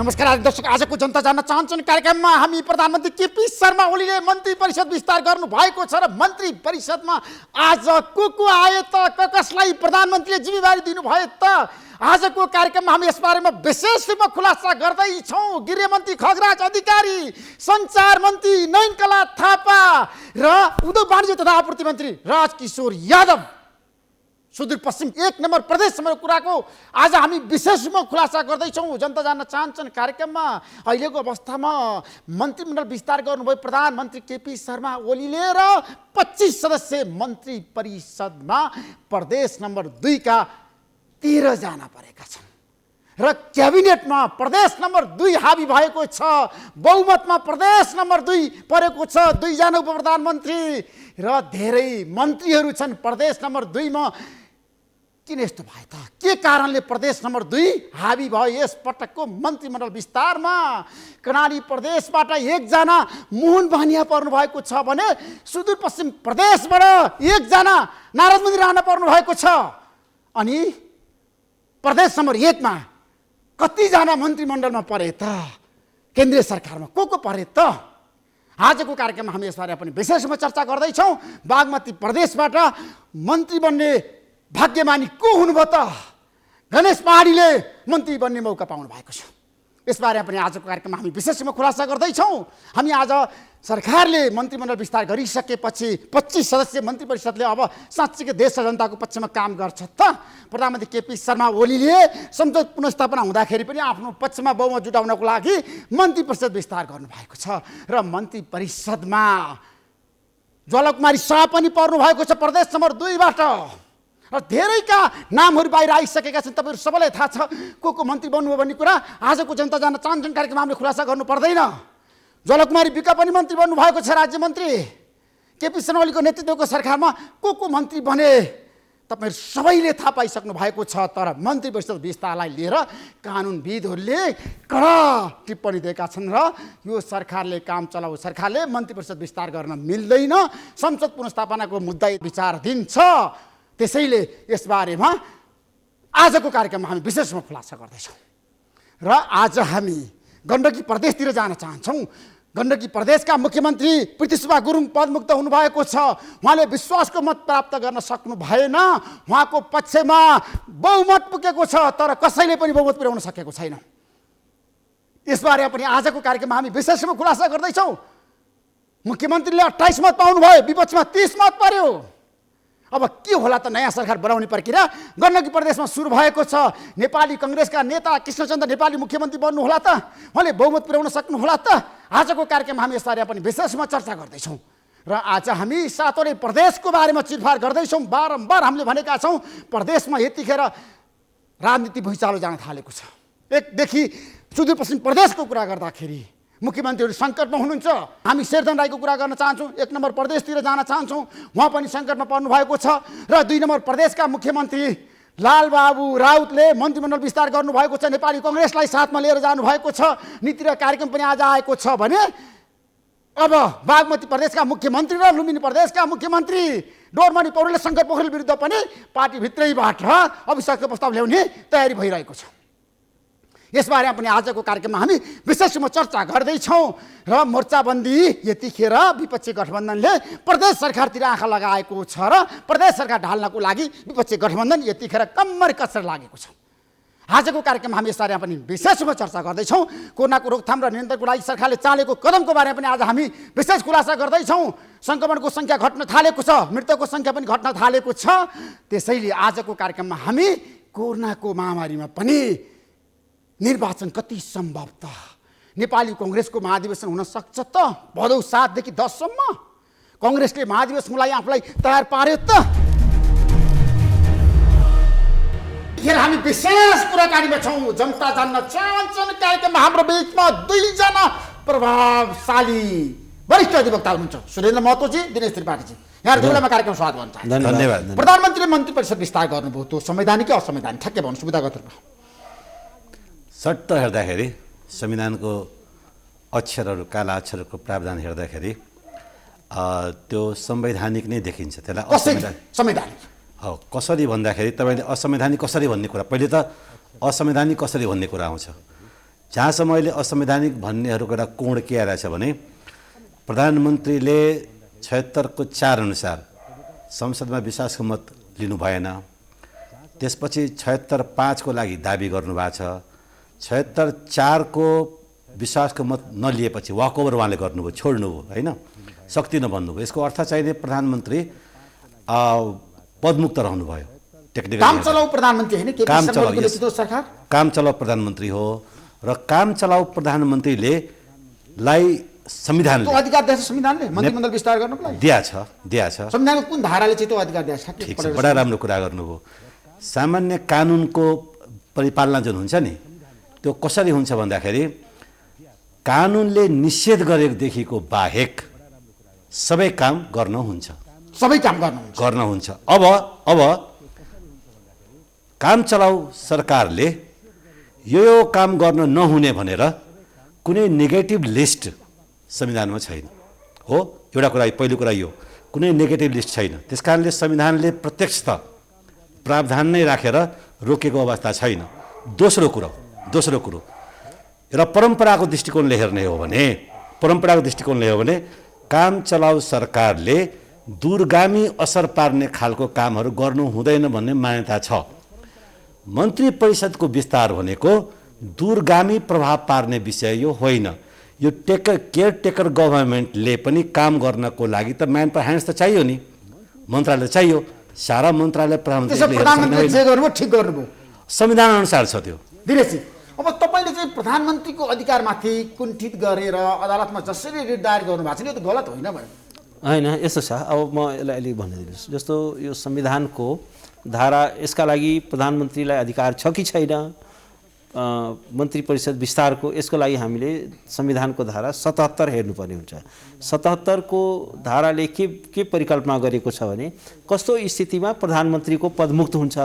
नमस्कार दर्शक, आजको जनता जान्न चाहन्छन् कार्यक्रममा हामी प्रधानमन्त्री केपी शर्मा ओलीले मन्त्री परिषद विस्तार गर्नु भएको छ र मन्त्री परिषदमा आज को आए त, कसलाई प्रधानमन्त्रीले जिम्मेवारी दिनुभयो त। आजको कार्यक्रममा हामी यसबारेमा विशेष रूपमा खुलासा गर्दैछौँ। गृहमन्त्री खगराज अधिकारी, सञ्चार मन्त्री नयनकला थापा र उद्योग वाणिज्य तथा आपूर्ति मन्त्री राजकिशोर यादव, सुदूरपश्चिम 1 नम्बर प्रदेशसम्मको कुराको आज हामी विशेष रूपमा खुलासा गर्दैछौँ। जनता जान्न चाहन्छन् कार्यक्रममा अहिलेको अवस्थामा मन्त्रीमण्डल विस्तार गर्नुभयो प्रधानमन्त्री केपी शर्मा ओलीले र 25 सदस्यीय मन्त्री परिषदमा प्रदेश नम्बर 2 का 13 जना परेका छन् र क्याबिनेटमा प्रदेश नम्बर 2 हावी भएको छ। बहुमतमा प्रदेश नम्बर 2 परेको छ, 2 जना उपप्रधानमन्त्री र धेरै मन्त्रीहरू छन् प्रदेश नम्बर 2 मा। किन यस्तो भयो त? के कारणले प्रदेश नम्बर 2 हावी भयो यस पटकको मन्त्रीमण्डल विस्तारमा? कर्णाली प्रदेशबाट 1 जना मोहन भानिया पर्नु भएको छ भने सुदूरपश्चिम प्रदेशबाट 1 जना नारद मन्दिर राणा पर्नु भएको छ। अनि प्रदेश नम्बर 1 मा कतिजना मन्त्रीमण्डलमा परे त? केन्द्रीय सरकारमा को परे त? आजको कार्यक्रममा हामी यसबारे पनि विशेष रूपमा चर्चा गर्दैछौँ। बागमती प्रदेशबाट मन्त्री बन्ने भाग्यमानी को हुनुभयो त? गणेश पहाडीले मन्त्री बन्ने मौका पाउनु भएको छ। यसबारे पनि आजको कार्यक्रममा हामी विशेष रूपमा खुलासा गर्दैछौँ। हामी आज सरकारले मन्त्रीमण्डल विस्तार गरिसकेपछि 25 सदस्यीय मन्त्री परिषदले अब साँच्चीकै देश र जनताको पक्षमा काम गर्छ त? प्रधानमन्त्री केपी शर्मा ओलीले संसद पुनर्स्थापना हुँदाखेरि पनि आफ्नो पक्षमा बहुमत जुटाउनको लागि मन्त्री परिषद विस्तार गर्नुभएको छ र मन्त्री परिषदमा ज्वालाकुमारी शाह पनि पर्नु भएको छ प्रदेश नम्बर 2 बाट र धेरैका नामहरू बाहिर आइसकेका छन्। तपाईँहरू सबैलाई थाहा छ को मन्त्री बन्नुभयो भन्ने कुरा। आजको जनता जान्न चाहन्छन् कार्यक्रममा हामीले खुलासा गर्नु पर्दैन। ज्वालाकुमारी विका पनि मन्त्री बन्नु भएको छ, राज्य मन्त्री। केपी शर्मा ओलीको नेतृत्वको सरकारमा को मन्त्री बने तपाईँहरू सबैले थाहा पाइसक्नु भएको छ। तर मन्त्री परिषद विस्तारलाई लिएर कानुनविदहरूले कडा टिप्पणी दिएका छन् र यो सरकारले काम चलाउ सरकारले मन्त्री परिषद विस्तार गर्न मिल्दैन, संसद पुनर्स्थापनाको मुद्दा विचाराधीन छ। त्यसैले यसबारेमा आजको कार्यक्रममा हामी विशेष रूपमा खुलासा गर्दैछौँ र आज हामी गण्डकी प्रदेशतिर जान चाहन्छौँ। गण्डकी प्रदेशका मुख्यमन्त्री पृथ्वीशुभा गुरुङ पदमुक्त हुनुभएको छ। उहाँले विश्वासको मत प्राप्त गर्न सक्नु भएन। उहाँको पक्षमा बहुमत पुगेको छ तर कसैले पनि बहुमत पुर्याउन सकेको छैन। यसबारे पनि आजको कार्यक्रममा हामी विशेष रूपमा खुलासा गर्दैछौँ। मुख्यमन्त्रीले 28 मत पाउनुभयो, विपक्षमा 30 मत पर्यो। अब के होला त? नयाँ सरकार बनाउने प्रक्रिया गण्डकी प्रदेशमा सुरु भएको छ। नेपाली कांग्रेसका नेता कृष्णचन्द्र नेपाली मुख्यमन्त्री बन्नु होला त? उहाँले बहुमत पुर्याउन सक्नु होला त? आजको कार्यक्रममा हामी यसबारे पनि विशेषमा चर्चा गर्दैछौँ र आज हामी 7वटै प्रदेशको बारेमा चिरफार गर्दैछौँ। बारम्बार हामीले भनेका छौँ प्रदेशमा यतिखेर राजनीति भुइँचालो जान थालेको छ। एकदेखि सुदूरपश्चिम प्रदेशको कुरा गर्दाखेरि मुख्यमन्त्रीहरू सङ्कटमा हुनुहुन्छ। हामी शेरधन राईको कुरा गर्न चाहन्छौँ। 1 नम्बर प्रदेशतिर जान चाहन्छौँ। उहाँ पनि सङ्कटमा पर्नु भएको छ र 2 नम्बर प्रदेशका मुख्यमन्त्री लालबाबु राउतले मन्त्रीमण्डल विस्तार गर्नुभएको छ। नेपाली कांग्रेसलाई साथमा लिएर जानुभएको छ। नीति र कार्यक्रम पनि आज आएको छ भने अब बागमती प्रदेशका मुख्यमन्त्री र लुम्बिनी प्रदेशका मुख्यमन्त्री डोरमणि पौडेलले शङ्कर पोखरेल विरुद्ध पनि पार्टीभित्रैबाट अविश्वासको प्रस्ताव ल्याउने तयारी भइरहेको छ। यसबारे पनि आजको कार्यक्रममा हामी विशेष रूपमा चर्चा गर्दैछौँ र मोर्चाबन्दी यतिखेर विपक्षी गठबन्धनले प्रदेश सरकारतिर आँखा लगाएको छ र प्रदेश सरकार ढाल्नको लागि विपक्षी गठबन्धन यतिखेर कम्मर कसर लागेको छ। आजको कार्यक्रममा हामी यसबारे पनि विशेष रूपमा चर्चा गर्दैछौँ। कोरोनाको रोकथाम र नियन्त्रणको लागि सरकारले चालेको कदमको बारेमा पनि आज हामी विशेष खुलासा गर्दैछौँ। सङ्क्रमणको सङ्ख्या घट्न थालेको छ, मृत्युको सङ्ख्या पनि घट्न थालेको छ। त्यसैले आजको कार्यक्रममा हामी कोरोनाको महामारीमा पनि निर्वाचन कति सम्भव त? नेपाली कांग्रेसको महाधिवेशन हुन सक्छ त? भदौ 7 देखि 10 सम्म कांग्रेसले महाधिवेशनको लागि आफूलाई तयार पार्यो त? यहाँ हामी विशेष कुराकानीमा छौँ। जनता जान्न चाहन्छन् कार्यक्रममा हाम्रो बिचमा 2 जना प्रभावशाली वरिष्ठ अधिवक्ता हुनुहुन्छ। सुरेन्द्र महतोजी, दिनेश त्रिपाठीजी, यहाँ दुईवटामा कार्यक्रम स्वागत गर्न चाहन्छु। धन्यवाद। प्रधानमन्त्रीले मन्त्री परिषद विस्तार गर्नुभयो, त्यो संवैधानिक कि असंवैधानिक? ठ्याक्कै भन्नु सुविधागत रूपमा। सट्ट हेर्दाखेरि संविधानको अक्षरहरू, काला अक्षरको प्रावधान हेर्दाखेरि त्यो संवैधानिक नै देखिन्छ। त्यसलाई संवैधानिक हो कसरी भन्दाखेरि तपाईँले असंवैधानिक कसरी भन्ने कुरा, पहिले त असंवैधानिक कसरी भन्ने कुरा आउँछ। जहाँसम्म अहिले असंवैधानिक भन्नेहरूको एउटा कोण के आइरहेछ भने प्रधानमन्त्रीले 76 को 4 अनुसार संसदमा विश्वासको मत लिनु भएन, त्यसपछि 76 को लागि दाबी गर्नुभएको छ। 76 को विश्वासको मत नलिएपछि वाकओभर उहाँले गर्नुभयो, छोड्नुभयो, होइन, सक्दिनँ भन्नुभयो। यसको अर्थ चाहिने प्रधानमन्त्री पदमुक्त रहनुभयो। टेक्निकल काम चलाऊ प्रधानमन्त्री होइन, केपी शर्मा ओलीको नेतृत्व सरकार काम चलाऊ प्रधानमन्त्री हो र काम चलाऊ प्रधानमन्त्रीले संविधानले त्यो अधिकार दिएछ, संविधानले मन्त्रीमण्डल विस्तार गर्नको लागि दिएछ। संविधानको कुन धाराले चाहिँ त्यो अधिकार दिएछ? ठिक छ, बडा राम्रो कुरा गर्नुभयो। सामान्य कानुनको परिपालना जुन हुन्छ नि, त्यो कसरी हुन्छ भन्दाखेरि कानुनले निषेध गरेदेखिको बाहेक सबै काम गर्न हुन्छ। अब काम चलाऊ सरकारले यो काम गर्न नहुने भनेर कुनै नेगेटिभ लिस्ट संविधानमा छैन हो। एउटा कुरा, पहिलो कुरा यो, कुनै नेगेटिभ लिस्ट छैन। त्यसकारणले संविधानले प्रत्यक्षत प्रावधान नै राखेर रोकेको अवस्था छैन। दोस्रो कुरो एउटा परम्पराको दृष्टिकोणले हेर्ने हो भने काम चलाऊ सरकारले दूरगामी असर पार्ने खालको कामहरू गर्नु हुँदैन भन्ने मान्यता छ। मन्त्री परिषदको विस्तार भनेको दूरगामी प्रभाव पार्ने विषय यो होइन। यो केयरटेकर गभर्मेन्टले पनि काम गर्नको लागि त म्यान पावर ह्यान्ड्स त चाहियो नि, मन्त्रालय चाहियो। सारा मन्त्रालय प्रधानमन्त्रीले संविधान अनुसार छ त्यो। दिनेशजी, अब तपाईँले चाहिँ प्रधानमन्त्रीको अधिकारमाथि कुण्ठित गरेर अदालतमा जसरी रिट दायर गर्नुभएको छ नि, यो त गलत होइन भयो? होइन, यस्तो छ। अब म यसलाई अलिक भनिदिनुहोस्। जस्तो यो संविधानको धारा, यसका लागि प्रधानमन्त्रीलाई अधिकार छ कि छैन मन्त्री परिषद विस्तारको, यसको लागि हामीले संविधानको धारा 77 हेर्नुपर्ने हुन्छ। 77 को धाराले के परिकल्पना गरेको छ भने कस्तो स्थितिमा प्रधानमन्त्रीको पदमुक्त हुन्छ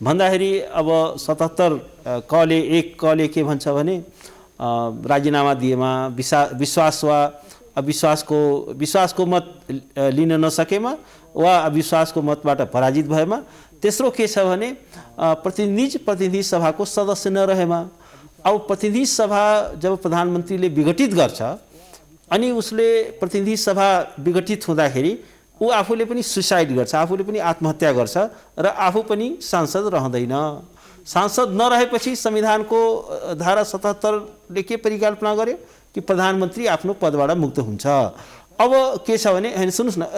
भन्दाखेरि, अब 77 कले 1 कले के भन्छ भने राजीनामा दिएमा, विश्वास वा विश्वासको मत लिन नसकेमा वा अविश्वासको मतबाट पराजित भएमा। तेस्रो के छ भने प्रतिनिधि सभाको सदस्य नरहेमा। अब प्रतिनिधि सभा जब प्रधानमन्त्रीले विघटित गर्छ अनि उसले प्रतिनिधि सभा विघटित हुँदाखेरि ऊ आफूले पनि सुसाइड गर्छ, आफूले पनि आत्महत्या गर्छ र आफू पनि सांसद रहँदैन। सांसद नरहेपछि संविधानको धारा 77ले के परिकल्पना गर्यो कि प्रधानमन्त्री आफ्नो पदबाट मुक्त हुन्छ। अब के छ भने, होइन सुन्नुहोस् न,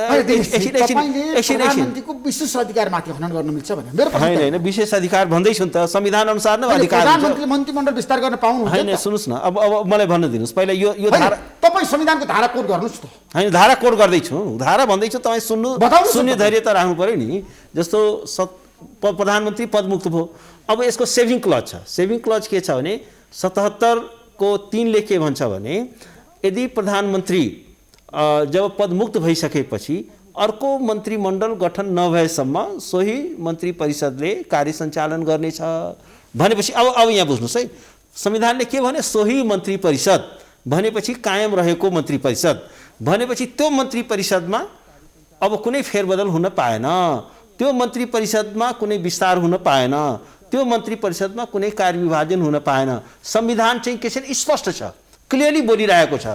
प्रधानमन्त्रीको विशेष अधिकारमाथि हनन गर्न मिल्छ भने मेरो प्रश्न होइन, विशेष अधिकार भन्दैछु नि त, संविधान अनुसार नै अधिकार। प्रधानमन्त्रीले मन्त्रीमण्डल विस्तार गर्न पाउनुहुन्छ? होइन, सुन्नुहोस् न, अब मलाई भन्न दिनुहोस् पहिला यो धारा। तपाईँ संविधानको धारा कोड गर्नुहोस् त। होइन, धारा कोड गर्दैछु, धारा भन्दैछु, तपाईँ सुन्ने धैर्य त राख्नु पऱ्यो नि। जस्तो प्रधानमन्त्री पदमुक्त भयो, अब यसको सेभिङ क्लज छ। सेभिङ क्लज के छ भने 77 को 3 ले के भन्छ भने यदि प्रधानमन्त्री जब पदमुक्त भइसकेपछि अर्को मन्त्रीमण्डल गठन नभएसम्म सोही मन्त्री परिषदले कार्य सञ्चालन गर्नेछ भनेपछि, अब यहाँ बुझ्नुहोस् है, संविधानले के भने सोही मन्त्री परिषद भनेपछि कायम रहेको मन्त्री परिषद भनेपछि त्यो मन्त्री परिषदमा अब कुनै फेरबदल हुन पाएन, त्यो मन्त्री परिषदमा कुनै विस्तार हुन पाएन, त्यो मन्त्री परिषदमा कुनै कार्यविभाजन हुन पाएन। संविधान चाहिँ के छ, स्पष्ट छ, क्लियरली बोलिरहेको छ।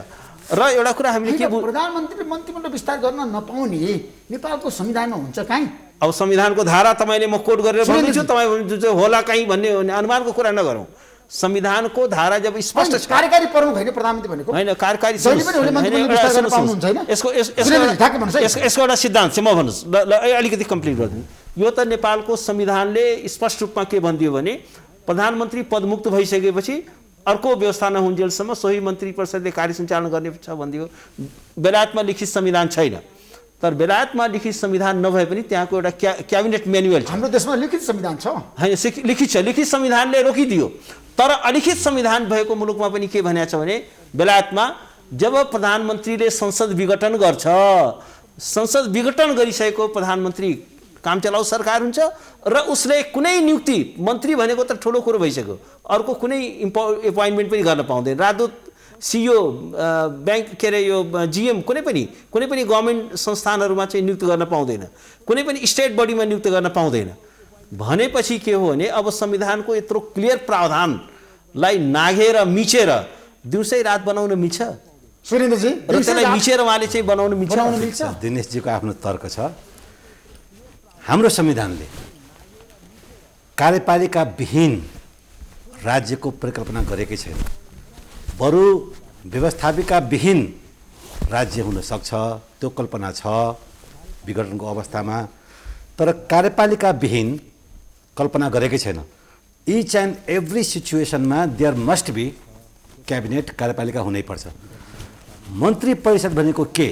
र एउटा कुरा हामीले के प्रधानमन्त्रीले मन्त्रीमण्डल विस्तार गर्न नपाउने नेपालको संविधानमा हुन्छ कहीँ? अब संविधानको धारा तपाईँले म कोड गरेर भन्दैछु, तपाईँ जो होला कहीँ भन्ने अनुमानको कुरा नगरौँ। संविधानको धारा जब स्पष्ट छ, कार्यकारी प्रमुख होइन प्रधानमन्त्री भनेको, होइन कार्यकारी, यसको एउटा सिद्धान्त छ, म भन्नुहोस् ल अलिकति कम्प्लिट गरिदिनु। यो त नेपालको संविधानले स्पष्ट रूपमा के भनिदियो भने प्रधानमन्त्री पदमुक्त भइसकेपछि अर्को व्यवस्था नहुन्जेलसम्म सोही मन्त्री परिषदले कार्य सञ्चालन गर्ने छ भनिदियो। बेलायतमा लिखित संविधान छैन, तर बेलायतमा लिखित संविधान नभए पनि त्यहाँको एउटा क्याबिनेट म्यानुअल छ। हाम्रो देशमा लिखित संविधान छ, होइन लिखित छ, लिखित संविधानले रोकिदियो। तर अलिखित संविधान भएको मुलुकमा पनि के भनेको छ भने बेलायतमा जब प्रधानमन्त्रीले संसद विघटन गर्छ, संसद विघटन गरिसकेको प्रधानमन्त्री काम चलाउ सरकार हुन्छ र उसले कुनै नियुक्ति, मन्त्री भनेको त ठुलो कुरो भइसक्यो, अर्को कुनै एपोइन्टमेन्ट पनि गर्न पाउँदैन। राजदूत, सिइओ, ब्याङ्क, के अरे यो जिएम, कुनै पनि गभर्मेन्ट संस्थानहरूमा चाहिँ नियुक्त गर्न पाउँदैन, कुनै पनि स्टेट बडीमा नियुक्त गर्न पाउँदैन। भनेपछि के हो भने अब संविधानको यत्रो क्लियर प्रावधान लाई नाघेर मिचेर दिउँसै रात बनाउन मिल्छ सुरेन्द्रजी र त्यसलाई मिचेर उहाँले चाहिँ बनाउन मिल्छ दिनेशजीको आफ्नो तर्क छ। हाम्रो संविधानले कार्यपालिका विहीन राज्यको परिकल्पना गरेकै छैन। बरु व्यवस्थापिका विहीन राज्य हुन सक्छ, त्यो कल्पना छ विघटनको अवस्थामा, तर कार्यपालिका विहीन कल्पना गरेकै छैन। इच एन्ड एभ्री सिचुएसनमा देयर मस्ट बी क्याबिनेट, कार्यपालिका हुनैपर्छ। मन्त्री परिषद भनेको के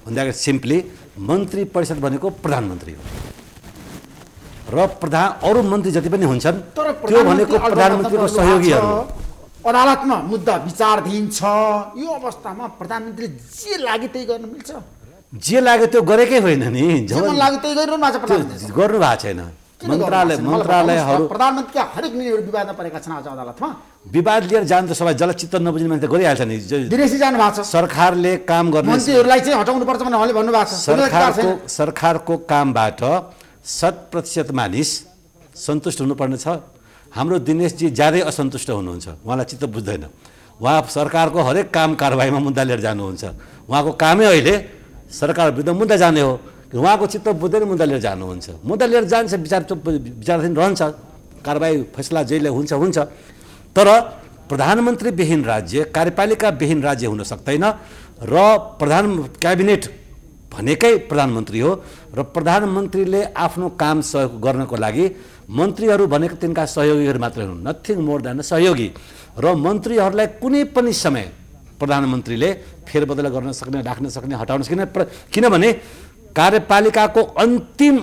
भन्दाखेरि सिम्पली मन्त्री परिषद भनेको प्रधानमन्त्री हो र अरू मन्त्री जति पनि हुन्छन् त्यो भनेको प्रधानमन्त्रीको सहयोगीहरू हो। अदालतमा मुद्दा विचाराधीन छ, यो अवस्थामा प्रधानमन्त्रीले जे लागे त्यही गर्न मिल्छ? जे लाग्यो त्यो गरेकै होइन नि, जे मन लाग्यो त्यही गरिरहनु भएको छ प्रधानमन्त्रीले। गर्नु भएको छैन। मन्त्रालयहरू प्रधानमन्त्रीका हरेक निर्णयहरू विवादमा परेका छन् आज अदालतमा। विवाद लिएर जानु त सबै जलचित्त नबुझ्ने मान्छे गरिहाल्छ नि। दिनेशजी जानु भएको छ, सरकारले काम गर्ने मन्त्रीहरूलाई चाहिँ हटाउनु पर्छ भनेर उहाँले भन्नुभएको छ। सरकारको कामबाट 100% मानिस सन्तुष्ट हुनुपर्ने छ। हाम्रो दिनेशजी ज्यादै असन्तुष्ट हुनुहुन्छ, उहाँलाई चित्त बुझ्दैन। उहाँ सरकारको हरेक काम कारबाहीमा मुद्दा लिएर जानुहुन्छ। उहाँको कामै अहिले सरकार विरुद्ध मुद्दा जाने हो। उहाँको चित्त बुझ्दैन, मुद्दा लिएर जानुहुन्छ। मुद्दा लिएर जान्छ, विचाराधीन रहन्छ, कारबाही फैसला जहिले हुन्छ। तर प्रधानमन्त्री विहीन राज्य, कार्यपालिका विहीन राज्य हुन सक्दैन र क्याबिनेट भनेकै प्रधानमन्त्री हो र प्रधानमन्त्रीले आफ्नो काम सहयोग गर्नको लागि मन्त्रीहरू भनेको तिनका सहयोगीहरू मात्रै हुन्, नथिङ मोर देन सहयोगी। र मन्त्रीहरूलाई कुनै पनि समय प्रधानमन्त्रीले फेरबदल गर्न सक्ने, राख्न सक्ने, हटाउन सक्ने, किनभने कार्यपालिकाको अन्तिम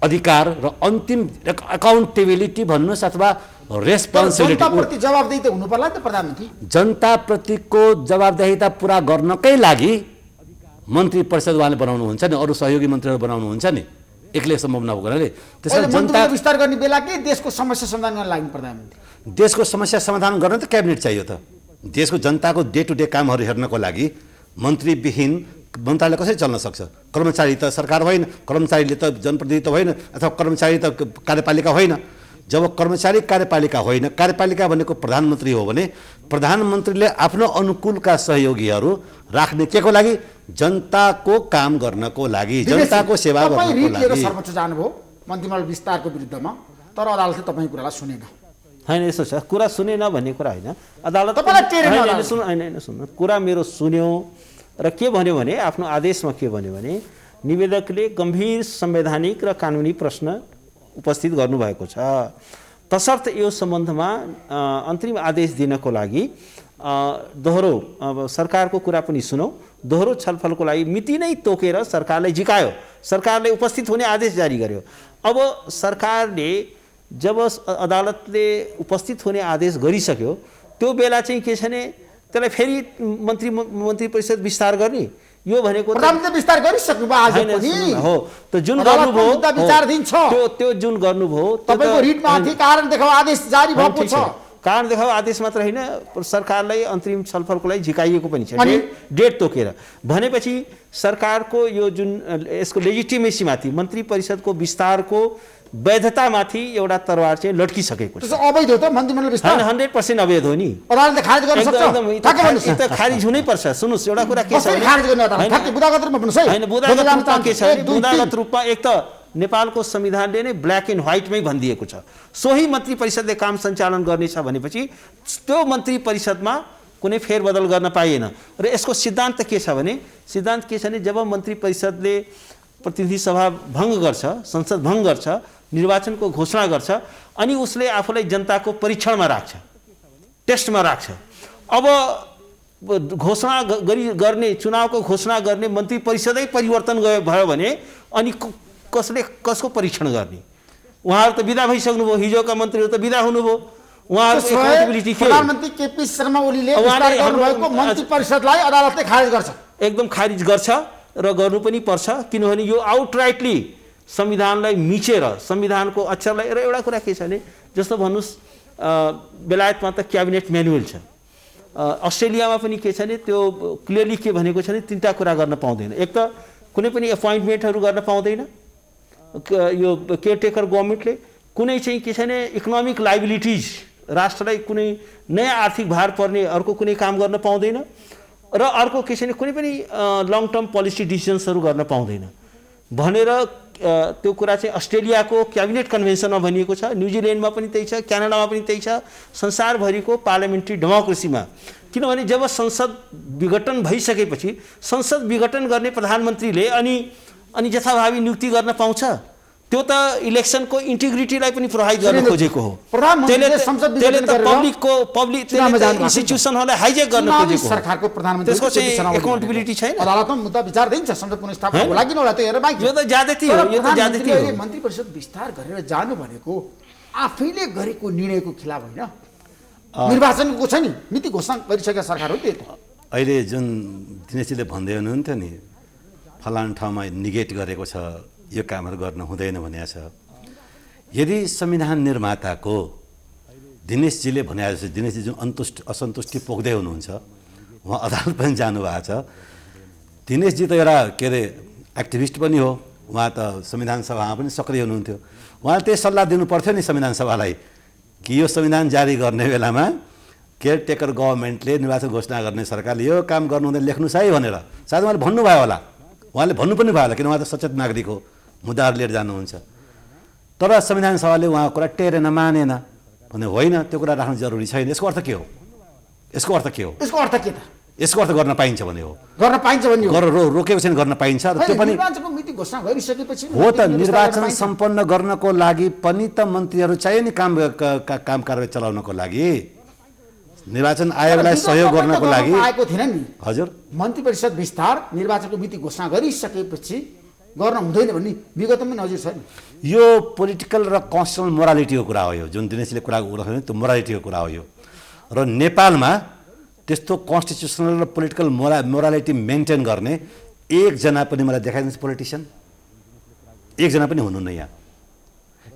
अधिकार र अन्तिम एकाउन्टेबिलिटी भन्नुहोस् अथवा रेस्पोन्सिबिलिटी, जनताप्रति जवाबदेही त हुनु पर्ला नि त प्रधानमन्त्री। जनताप्रतिको जवाबदेहिता पुरा गर्नकै लागि मन्त्री परिषद उहाँले बनाउनुहुन्छ नि, अरू सहयोगी मन्त्रीहरू बनाउनुहुन्छ नि, एक्लै सम्भव नभएकोले। त्यसैले जनता विस्तार गर्ने बेला के देशको समस्या समाधान गर्न लागि प्रधानमन्त्री, देशको समस्या समाधान गर्न त क्याबिनेट चाहियो त। देशको जनताको डे टु डे कामहरू हेर्नको लागि मन्त्रीविहीन मन्त्रालय कसरी चल्न सक्छ? कर्मचारी त सरकार होइन, कर्मचारीले त जनप्रतिनिधि त होइन, अथवा कर्मचारी त कार्यपालिका होइन। जब कर्मचारी कार्यपालिका होइन, कार्यपालिका भनेको प्रधानमन्त्री हो भने प्रधानमन्त्रीले आफ्नो अनुकूलका सहयोगीहरू राख्ने के को लागि? जनताको काम गर्नको लागि, जनताको सेवा गर्नको लागि। सर्वोच्च जानुभयो मन्त्रीमण्डल विस्तारको विरुद्धमा, तर अदालतले तपाईँको कुरालाई सुनेन। होइन यस्तो छ, कुरा सुनेन भन्ने कुरा होइन। अदालत सुन्नु, कुरा मेरो सुन्यो र के भन्यो भने आफ्नो आदेशमा के भन्यो भने निवेदकले गम्भीर संवैधानिक र कानुनी प्रश्न उपस्थित गर्नुभएको छ, तसर्थ यो सम्बन्धमा अन्तरिम आदेश दिनको लागि दोहोरो सरकारको कुरा पनि सुनौ, दोहोरो छलफलको लागि मिति नै तोकेर सरकारलाई झिकायो, सरकारले उपस्थित हुने आदेश जारी गर्यो। अब सरकारले जब अदालतले उपस्थित हुने आदेश गरिसक्यो त्यो बेला चाहिँ के छ भने त्यसलाई फेरि मन्त्री परिषद विस्तार गर्ने, यो भनेको विस्तार गरिसक्नु भयो आज पनि हो। त जुन गर्नुभयो विचाराधीन छ, त्यो जुन गर्नुभयो तपाईको रिटमा थियो, कारण देखाउ आदेश जारी भएको छ। कारण देखाउ आदेश मात्र होइन, सरकारलाई अन्तरिम छलफलको लागि झिकाइएको पनि छ, डेट तोकेर। भनेपछि सरकारको यो जुन यसको लेजिटिमेसीमाथि मन्त्री परिषदको विस्तारको वैधतामाथि एउटा तरवार चाहिँ लट्किसकेको छ। अवैध हो त मन्त्रीमण्डल विस्तार? 100% अवैध हो नि। अदालतले खारिज गर्न सक्छ? एकदम खारिज हुनै पर्छ। सुन्नुस्, एउटा कुरा के छ भने खारिज गर्ने अदालत ठ्याक्कै बुदागत रूपमा भन्नुस् है। हैन, बुदागत रूपमा के छ? बुदागत रूपमा एक त नेपालको संविधानले नै ब्ल्याक एन्ड व्हाइटमै भनिदिएको छ, सोही मन्त्री परिषदले काम सञ्चालन गर्नेछ भनेपछि त्यो मन्त्री परिषदमा कुनै फेरबदल गर्न पाइएन। र यसको सिद्धान्त के छ भने, सिद्धान्त के छ भने जब मन्त्री परिषदले प्रतिनिधि सभा भङ्ग गर्छ, संसद भङ्ग गर्छ, निर्वाचनको घोषणा गर्छ, अनि उसले आफूलाई जनताको परीक्षणमा राख्छ, टेस्टमा राख्छ। अब घोषणा गर्ने, चुनावको घोषणा गर्ने मन्त्री परिषदै परिवर्तन भयो भने अनि कसको परीक्षण गर्ने? उहाँहरू त बिदा भइसक्नुभयो, हिजोका मन्त्रीहरू त बिदा हुनुभयो, उहाँहरूको एकाउन्टेबिलिटी के? प्रधानमन्त्री केपी शर्मा ओलीले विस्तार गर्नुभएको मन्त्री परिषदलाई अदालतले खारिज गर्छ, एकदम खारिज गर्छ र गर्नु पनि पर्छ, किनभने यो आउटराइटली संविधानलाई मिचेर, संविधानको अक्षरलाई। र एउटा कुरा के छ भने जस्तो भन्नुहोस् बेलायतमा त क्याबिनेट म्यानुअल छ, अस्ट्रेलियामा पनि के छ भने त्यो क्लियरली के भनेको छ भने तीनटा कुरा गर्न पाउँदैन। एक त कुनै पनि एपोइन्टमेन्टहरू गर्न पाउँदैन यो केयरटेकर गभर्मेन्टले, कुनै चाहिँ के छ भने इकोनोमिक लाइबिलिटिज राष्ट्रलाई कुनै नयाँ आर्थिक भार पर्ने अर्को कुनै काम गर्न पाउँदैन र अर्को के छ भने कुनै पनि लङ टर्म पोलिसी डिसिजन्सहरू गर्न पाउँदैन भनेर त्यो कुरा चाहिँ अस्ट्रेलियाको क्याबिनेट कन्भेन्सनमा भनिएको छ, न्युजिल्यान्डमा पनि त्यही छ, क्यानाडामा पनि त्यही छ, संसारभरिको पार्लियामेन्ट्री डेमोक्रेसीमा। किनभने जब संसद विघटन भइसकेपछि संसद विघटन गर्ने प्रधानमन्त्रीले अनि यथाभावी नियुक्ति गर्न पाउँछ? त्यो त इलेक्सनको इन्टिग्रिटीलाई पनि प्रभावित गर्न खोजेको हो। त्यसले त पब्लिक इन्स्टिट्युसनहरूलाई हाइजेक गर्न खोजेको हो। सरकारको प्रधानमन्त्री त्यसको चाहिँ एकाउन्टेबिलिटी छैन। अदालतमा मुद्दा विचार दिन्छ, संसद पुनर्स्थापनाको लागि नहोला त हेर बाइक। यो त ज्यादती हो, यो त ज्यादती हो। मन्त्री परिषद विस्तार गरेर जानु भनेको आफैले गरेको निर्णयको खिलाफ होइन। निर्वाचनको छ नि, नीति घोषणा गरिसकेका सरकार हो त्यो। अहिले जुन दिनेशजीले भन्दै हुनुहुन्थ्यो नि फलान ठाउँमा निगेट गरेको छ, यो कामहरू गर्न हुँदैन भनेको छ। यदि संविधान निर्माताको दिनेशजीले भने जस्तो दिनेशजी जुन असन्तुष्टि पोख्दै हुनुहुन्छ, उहाँ अदालत पनि जानुभएको छ। दिनेशजी त एउटा के अरे एक्टिभिस्ट पनि हो, उहाँ त संविधान सभामा पनि सक्रिय हुनुहुन्थ्यो। उहाँले त्यही सल्लाह दिनु पर्थ्यो नि संविधान सभालाई कि यो संविधान जारी गर्ने बेलामा केयरटेकर गभर्मेन्टले निर्वाचन घोषणा गर्ने सरकारले यो काम गर्नु हुँदैन लेख्नुहोस् है भनेर। सायद उहाँले भन्नुभयो होला, उहाँले भन्नु पनि भयो होला, किन उहाँ त सचेत नागरिक हो, मुद्दाहरू लिएर जानुहुन्छ। तर संविधान सभाले उहाँको कुरा टेरेन, मानेन भने होइन त्यो कुरा राख्नु जरुरी छैन। यसको अर्थ के हो? यसको अर्थ के हो? यसको अर्थ के त? यसको अर्थ गर्न पाइन्छ भने हो, गर्न पाइन्छ भने हो, रोकेको छैन गर्न पाइन्छ। त्यो पनि निर्वाचनको मिति घोषणा गरिसकेपछि हो त। निर्वाचन सम्पन्न गर्नको लागि पनि त मन्त्रीहरू चाहियो नि काम कारबाही चलाउनको लागि, निर्वाचन आयोगलाई सहयोग गर्नको लागि आएको थिएन नि। हजुर, मन्त्री परिषद विस्तार निर्वाचनको मिति घोषणा गरिसकेपछि गर्न हुँदैन भन्ने विगतमा नजिर छ नि। यो पोलिटिकल र कन्स्टिट्युसनल मोरालिटीको कुरा हो। यो जुन दिनेशले कुरा उठाउने त्यो मोरालिटीको कुरा हो यो। र नेपालमा त्यस्तो कन्स्टिट्युसनल र पोलिटिकल मोरालिटी मेन्टेन गर्ने एकजना पनि मलाई देखाइदिनुहोस् पोलिटिसियन, एकजना पनि हुनुहुन्न यहाँ।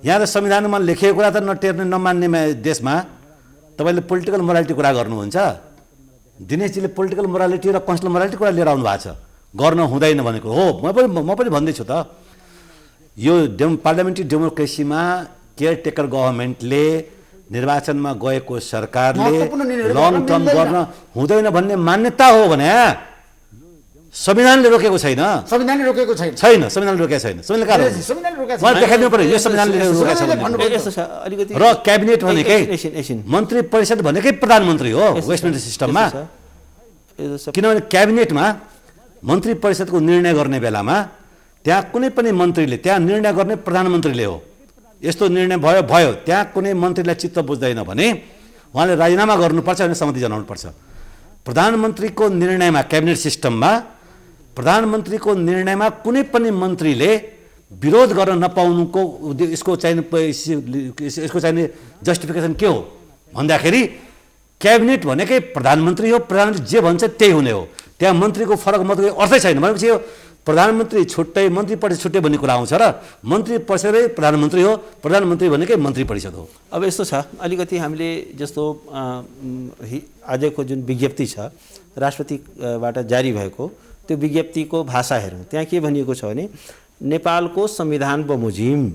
यहाँ त संविधानमा लेखिएको कुरा त नटेर्ने नमान्ने देशमा तपाईँले पोलिटिकल मोरालिटी कुरा गर्नुहुन्छ। दिनेशजीले पोलिटिकल मोरालिटी र कन्स्टिट्युसनल मोरालिटी कुरा लिएर आउनु भएको छ, गर्न हुँदैन भनेको हो। म पनि भन्दैछु त, यो पार्लियामेन्ट्री डेमोक्रेसीमा केयरटेकर गभर्मेन्टले निर्वाचनमा गएको सरकारले लङ टर्म गर्न हुँदैन भन्ने मान्यता हो भने संविधानले रोकेको छैन। संविधानले रोकेको छैन, संविधानले रोकेको छैन। संविधानले देखाइदिनु पर्यो यो संविधानले रोकेको छ। र क्याबिनेट भनेकै मन्त्री परिषद भनेकै प्रधानमन्त्री हो वेस्टमिन्स्टर सिस्टममा। किनभने क्याबिनेटमा मन्त्री परिषदको निर्णय गर्ने बेलामा त्यहाँ कुनै पनि मन्त्रीले त्यहाँ निर्णय गर्ने प्रधानमन्त्रीले हो। यस्तो निर्णय भयो त्यहाँ कुनै मन्त्रीलाई चित्त बुझ्दैन भने उहाँले राजीनामा गर्नुपर्छ भने सहमति जनाउनुपर्छ। प्रधानमन्त्रीको निर्णयमा क्याबिनेट सिस्टममा प्रधानमन्त्रीको निर्णयमा कुनै पनि मन्त्रीले विरोध गर्न नपाउनुको यसको चाहिने जस्टिफिकेसन के हो भन्दाखेरि क्याबिनेट भनेकै प्रधानमन्त्री हो, प्रधानमन्त्री जे भन्छ त्यही हुने हो। त्यहाँ मन्त्रीको फरक मतको अर्थै छैन। भनेपछि यो प्रधानमन्त्री छुट्टै मन्त्री परिषद छुट्टै भन्ने कुरा आउँछ र मन्त्री परिषदै प्रधानमन्त्री हो, प्रधानमन्त्री भनेकै मन्त्री परिषद हो। अब यस्तो छ, अलिकति हामीले जस्तो आजको जुन विज्ञप्ति छ राष्ट्रपतिबाट जारी भएको त्यो विज्ञप्तिको भाषा हेरौँ। त्यहाँ के भनिएको छ भने नेपालको संविधान बमोजिम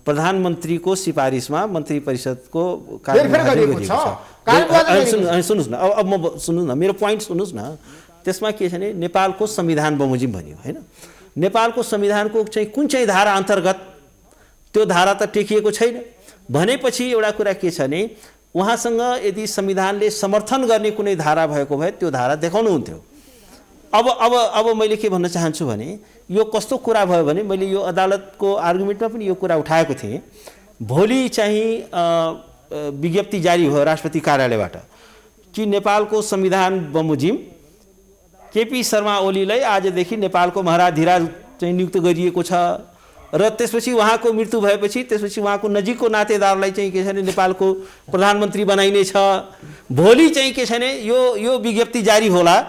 प्रधानमन्त्रीको सिफारिसमा मन्त्री परिषदको गरिएको छ। सुन्नुहोस् न, अब म सुन्नुहोस् न, मेरो पोइन्ट सुन्नुहोस् न। त्यसमा के छ भने नेपालको संविधान बमोजिम भन्यो होइन। नेपालको संविधानको चाहिँ कुन चाहिँ धारा अन्तर्गत त्यो धारा त टेकिएको छैन भनेपछि एउटा कुरा के छ भने उहाँसँग यदि संविधानले समर्थन गर्ने कुनै धारा भएको भए त्यो धारा देखाउनुहुन्थ्यो। अब मैले के भन्न चाहन्छु भने यो कस्तो कुरा भयो भने मैले यो अदालतको आर्गुमेन्टमा पनि यो कुरा उठाएको थिएँ। भोलि चाहिँ विज्ञप्ति जारी भयो राष्ट्रपति कार्यालयबाट कि नेपालको संविधान बमोजिम केपी शर्मा ओलीलाई आजदेखि नेपालको महाराधिराज चाहिँ नियुक्त गरिएको छ र त्यसपछि उहाँको मृत्यु भएपछि त्यसपछि उहाँको नजिकको नातेदारलाई चाहिँ के छ भने नेपालको प्रधानमन्त्री बनाइनेछ। भोलि चाहिँ के छ भने यो विज्ञप्ति जारी होला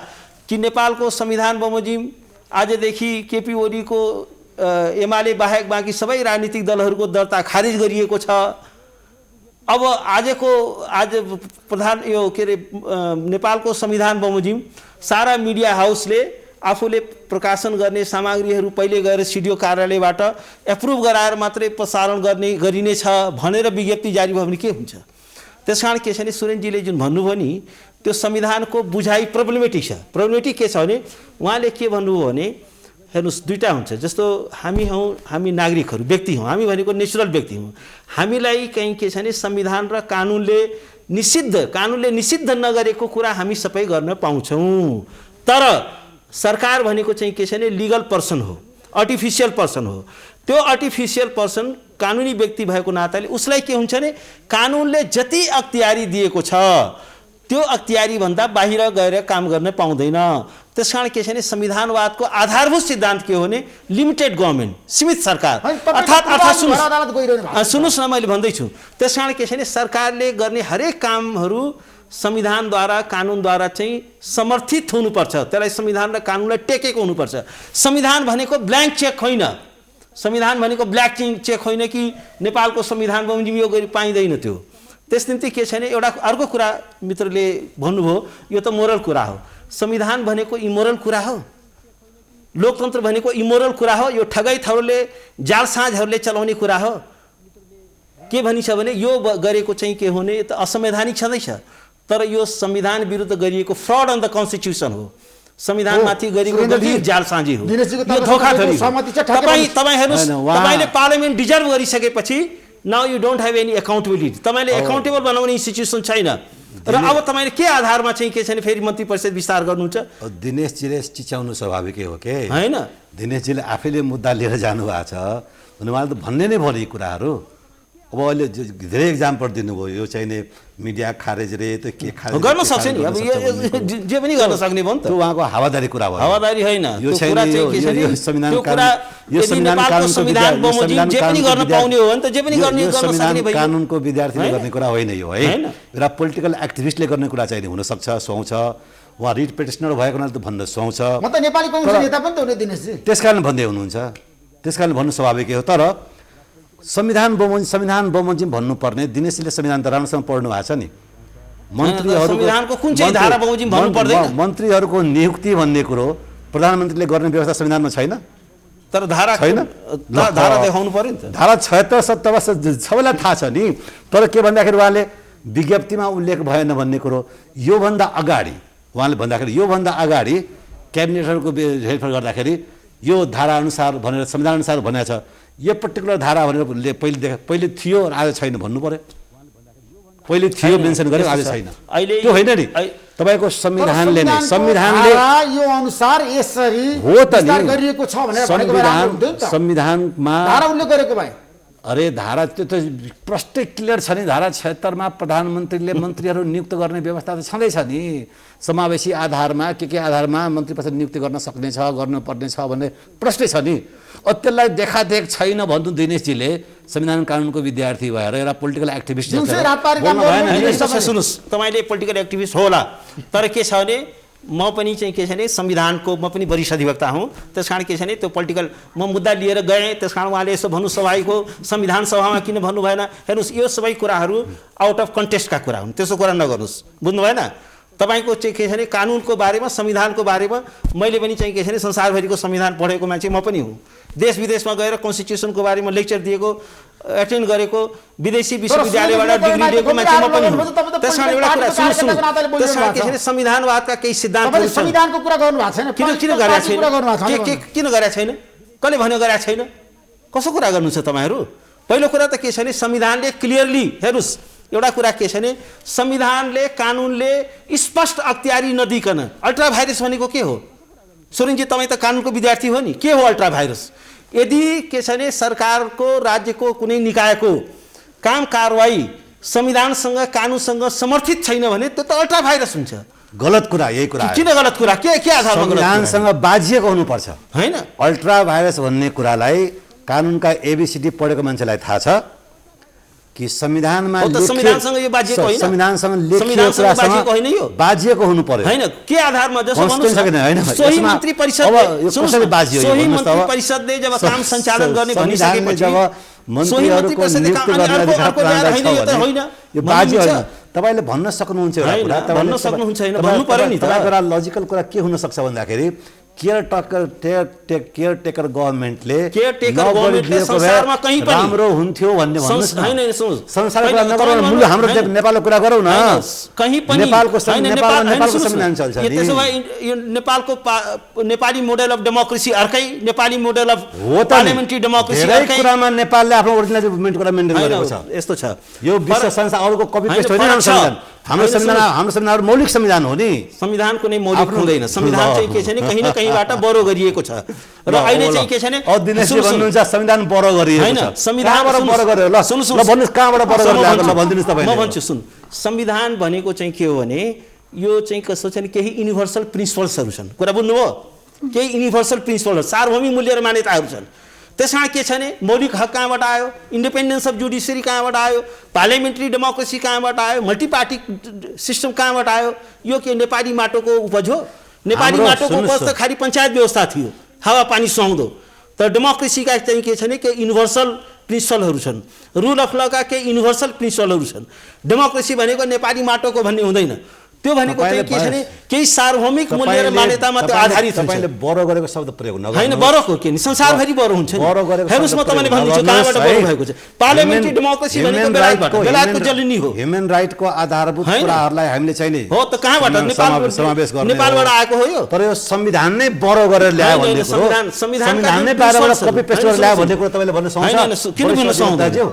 कि नेपालको संविधान बमोजिम आजदेखि केपी ओलीको एमाले बाहेक बाँकी सबै राजनीतिक दलहरूको दर्ता खारिज गरिएको छ। अब आज यो के अरे नेपालको संविधान बमोजिम सारा मिडिया हाउसले आफूले प्रकाशन गर्ने सामग्रीहरू पहिले गएर सिडिओ कार्यालयबाट एप्रुभ गराएर मात्रै प्रसारण गरिनेछ भनेर विज्ञप्ति जारी भयो भने के हुन्छ? त्यसकारण के छ भने सुरेनजीले जुन भन्नुभयो नि त्यो संविधानको बुझाइ प्रब्लमेटिक छ। प्रब्लमेटिक के छ भने उहाँले के भन्नुभयो भने हेर्नुहोस् दुईटा हुन्छ, जस्तो हामी नागरिकहरू व्यक्ति हौँ, हामी भनेको नेचुरल व्यक्ति हौँ, हामीलाई कहीँ के छ भने संविधान र कानुनले निषिद्ध नगरेको कुरा हामी सबै गर्न पाउँछौँ। तर सरकार भनेको चाहिँ के छ भने लिगल पर्सन हो, आर्टिफिसियल पर्सन हो। त्यो आर्टिफिसियल पर्सन कानुनी व्यक्ति भएको नाताले उसलाई के हुन्छ भने कानुनले जति अख्तियारी दिएको छ त्यो अख्तियारी भन्दा बाहिर गएर काम गर्न पाउँदैन। त्यसकारण के छ भने संविधानवादको आधारभूत सिद्धान्त के हो भने लिमिटेड गभर्मेन्ट, सीमित सरकार। अर्थात् सुन्नुहोस् न, मैले भन्दैछु। त्यसकारण के छ भने सरकारले गर्ने हरेक कामहरू संविधानद्वारा कानुनद्वारा चाहिँ समर्थित हुनुपर्छ, त्यसलाई संविधान र कानुनलाई टेकेको हुनुपर्छ। संविधान भनेको ब्ल्याङ्क चेक होइन, संविधान भनेको ब्ल्याक चेक होइन कि नेपालको संविधान बमोजिम यो गरी पाइँदैन। त्यो त्यस निम्ति के छ भने एउटा अर्को कुरा मित्रले भन्नुभयो, यो त मोरल कुरा हो। संविधान भनेको इमोरल कुरा हो, लोकतन्त्र भनेको इमोरल कुरा हो, यो ठगाई थौरले जालसाजहरूले चलाउने कुरा हो। के भनिन्छ भने यो गरेको चाहिँ के हुने त असंवैधानिक छँदैछ, तर यो संविधान विरुद्ध गरिएको फ्रड अन द कन्स्टिट्युसन हो, संविधानमाथि गरिएको गम्भीर जालसाजी हो, यो धोखाधडी हो। तपाईँ हेर्नुहोस्, तपाईँले पार्लियामेन्ट डिजर्भ गरिसकेपछि now you don't have any accountability, तपाईँले एकाउन्टेबल बनाउने इन्स्टिट्युसन छैन र अब तपाईँले के आधारमा चाहिँ के छैन फेरि मन्त्री परिषद विस्तार गर्नुहुन्छ? दिनेशजीले चिच्याउनु स्वाभाविकै हो के होइन? दिनेशजीले आफैले मुद्दा लिएर जानुभएको छ भने उहाँले त भन्ने नै भयो यी कुराहरू। अब अहिले धेरै इक्जाम्पल दिनुभयो, यो चाहिने मिडिया खारेज रे त के खारेज गर्न सक्छ नि, अब यो जे पनि गर्न सक्ने भयो नि त। उहाँको हावादारी कुरा भयो, हावादारी होइन यो संविधान कानुनको विद्यार्थीले गर्ने कुरा होइन यो है, एउटा पोलिटिकल एक्टिभिस्टले गर्ने कुरा चाहिँ हुनसक्छ, सुहाउँछ। उहाँ रिट पेटिसनर भएको हुनाले त भन्न सुहाउँछ, म त नेपाली कांग्रेस नेता पनि त हुने दिनेशजी, त्यसकारण भन्दै हुनुहुन्छ, त्यसकारण भन्नु स्वाभाविकै हो। तर संविधान बमोजिम भन्नुपर्ने, दिनेशले संविधान त राम्रोसँग पढ्नु भएको छ नि, मन्त्रीहरूको नियुक्ति भन्ने कुरो प्रधानमन्त्रीले गर्ने व्यवस्था संविधानमा छैन, तर धारा छैन, धारा देखाउनु पर्यो नि त। धारा 76 सबैलाई थाहा छ नि, तर के भन्दाखेरि उहाँले विज्ञप्तिमा उल्लेख भएन भन्ने कुरो योभन्दा अगाडि उहाँले भन्दाखेरि योभन्दा अगाडि क्याबिनेटहरूको हेरफेर गर्दाखेरि यो धारा अनुसार भनेर संविधान अनुसार भनेको छ, यो पर्टिकुलर धारा भनेर पहिले थियो र आज छैन भन्नु पर्यो। पहिले थियो मेन्सन गर्यो, आज छैन, त्यो होइन नि। तपाईको संविधानले नै यो अनुसार यसरी हो त नि गरिएको छ भनेर भनेको भए संविधानमा धारा उल्लेख गरेको भए अरे धारा त्यो त प्रष्टै क्लियर छ नि। धारा 76 मा प्रधानमन्त्रीले मन्त्रीहरू नियुक्त गर्ने व्यवस्था त छँदैछ नि, समावेशी आधारमा के आधारमा मन्त्री परिषद नियुक्ति गर्न सक्ने छ, गर्नुपर्ने छ भन्ने प्रष्टै छ नि। त्यसलाई देखादेख छैन भन्नु दिनेशजीले संविधान कानुनको विद्यार्थी भएर एउटा पोलिटिकल एक्टिभिस्ट सुन्नुहोस्, तपाईँले पोलिटिकल एक्टिभिस्ट होला, तर के छ भने म पनि चाहिँ के छ भने संविधानको म पनि वरिष्ठ अधिवक्ता हुँ। त्यसकारण के छ भने त्यो पोलिटिकल म मुद्दा लिएर गएँ, त्यसकारण उहाँले यसो भन्नु स्वाभाविक हो। संविधान सभामा किन भन्नु भएन? हेर्नुहोस्, यो सबै कुराहरू आउट अफ कन्टेस्टका कुरा हुन्, त्यसो कुरा नगर्नुहोस्, बुझ्नु भएन? तपाईँको चाहिँ के छ भने कानुनको बारेमा संविधानको बारेमा मैले पनि चाहिँ के छ भने संसारभरिको संविधान पढेको मान्छे म पनि हुँ। देश विदेशमा गएर कन्स्टिट्युसनको बारेमा लेक्चर दिएको, एटेन्ड गरेको, विदेशी विश्वविद्यालयबाट डिग्री लिएको मान्छे म पनि हुँ। त्यसकारण एउटा कुरा सुन्नु, त्यसकारण के छ भने संविधानवादका केही सिद्धान्तहरू छन्। संविधानको कुरा गर्नु भएको छैन, किन गरेको छैन? किन गरेको छैन? कसले भन्यो गरेको छैन? कसो कुरा गर्नु छ तपाईँहरू? पहिलो कुरा त के छ भने संविधानले क्लियरली हेर्नुहोस्, एउटा कुरा के छ भने संविधानले कानुनले स्पष्ट अख्तियारी नदिकन अल्ट्रा भाइरस भनेको के हो? सोरेनजी तपाईँ त कानुनको विद्यार्थी हो नि, के हो अल्ट्रा भाइरस? यदि के छ भने सरकारको राज्यको कुनै निकायको काम कारवाही संविधानसँग कानुनसँग समर्थित छैन भने त्यो त अल्ट्रा भाइरस हुन्छ। गलत कुरा, यही कुरा। किन गलत कुरा? के आधारमा? संविधानसँग बाजिएको हुनुपर्छ हैन? अल्ट्रा भाइरस भन्ने कुरालाई कानुनका एबीसीडी पढेको मान्छेलाई थाहा छ कि संविधानमा संविधानसँग यो बाजिएको होइन, संविधानसँग लेखिएको कुरासँग होइन, यो बाजिएको हुनु पर्यो हैन? के आधारमा? जसो सोही मन्त्री परिषदले जब काम सञ्चालन गर्ने भनिसकेपछि जब मन्त्रीहरूको नियुक्ति गर्ने अधिकार प्रदान छ होइन, यो बाजियो होइन। तपाईले भन्न सक्नुहुन्छ एउटा कुरा, भन्न सक्नुहुन्छ हैन? भन्नु पर्यो नि त। तपाईको लजिकल कुरा के हुन सक्छ भन्दाखेरि केयरटेकर गभर्मेन्टले केयरटेकर नगरी गभर्मेन्टले दिएको भए संसारमा कहीँ पनि राम्रो हुन्थ्यो भन्ने भन्नुहोस् न। होइन सुन्नुहोस्, संसारको कुरा होइन, नगरौँ न, तपाईँ मूल हाम्रो होइन, नेपालको कुरा गरौँ न। होइन, कहीँ पनि नेपालको होइन, नेपालको सुन्नुहोस् न, संविधान चल्छ नि। त्यसो भए यो नेपालको नेपाली मोडल अफ डेमोक्रेसी अर्कै, नेपाली मोडल अफ हो त नि। पार्लियामेन्ट्री डेमोक्रेसी धेरै अर्कै। कुरामा नेपालले आफ्नो ओरिजिनल मुभमेन्ट कुरा मेन्टेन होइन, गरेको छ। यस्तो छ यो विश्व संसार अरूको कपी होइन, पेस्ट होइन फरक हाम्रो छ। संविधान। हाम्रो होइन, संविधान हाम्रो संविधान मौलिक संविधान हो नि। संविधान कुनै मौलिक आफ्नो- हुँदैन। संविधान ल। चाहिँ के छ भने कहीँ न कहीँबाट बरो गरिएको छ र अहिले चाहिँ के छ भने दिनेशजी भन्नुहुन्छ संविधान बरो गरिएको होइन, छ। संविधान कहाँबाट बरो गर्यो? ल ल भन्नुहोस् कहाँबाट बरो म गर्यो? ल भन्छु, भनिदिनुहोस् तपाईँले। म भन्छु सुन, संविधान भनेको चाहिँ के हो भने यो चाहिँ कस्तो छ भने केही युनिभर्सल प्रिन्सिपल्सहरू छन्। कुरा बुझ्नुभयो? केही युनिभर्सल प्रिन्सिपलहरू, सार्वभौमिक मूल्य र मान्यताहरू छन्। त्यसमा के छ भने मौलिक हक कहाँबाट आयो, इन्डिपेन्डेन्स अफ जुडिसियरी कहाँबाट आयो, पार्लियामेन्ट्री डेमोक्रेसी कहाँबाट आयो, मल्टी पार्टी सिस्टम कहाँबाट आयो? यो के नेपाली माटोको उपज हो? नेपाली हाम्रो माटोको उपज सुन्नुहोस् त खालि पञ्चायत व्यवस्था थियो, हावापानी सुहाउँदो। तर डेमोक्रेसीका चाहिँ के छ भने केही युनिभर्सल प्रिन्सिपलहरू छन्, रुल अफ लका केही युनिभर्सल प्रिन्सिपलहरू छन्। डेमोक्रेसी भनेको नेपाली माटोको भन्ने हुँदैन। त्यो भनेको चाहिँ के छ भने केही सार्वभौमिक मूल्य र मान्यतामा त्यो आधारित हुन्छ। तपाईँले बरो गरेको शब्द प्रयोग नगर्नु। होइन, बरोको के नि संसारभरि बरो हुन्छ नि। बरो गरेको हेर्नुहोस् म शब्द तपाईँले प्रयोग भन्दैछु कहाँबाट नगर्नुहोस् बरो है। भएको छ। पार्लियामेन्ट्री डेमोक्रेसी भनेको बेलायतको जलिनी हो। ह्युमन राइटको आधारभूत होइन। कुराहरूलाई हामीले चाहिँ हो त कहाँबाट? समावेश गर्ने नेपालबाट आएको हो यो। तर यो संविधान नै बरो गरेर ल्यायो होइन, भन्ने कुरो संविधानका संविधान नै जुन बाहिरबाट प्रिन्सिपल्सहरू, कपी पेस्ट होइन, गरेर ल्यायो सुन्नुहोस्, भन्ने कुरो तपाईँले भन्न होइन, होइन, सक्नुहुन्छ? किन भन्न दाजु?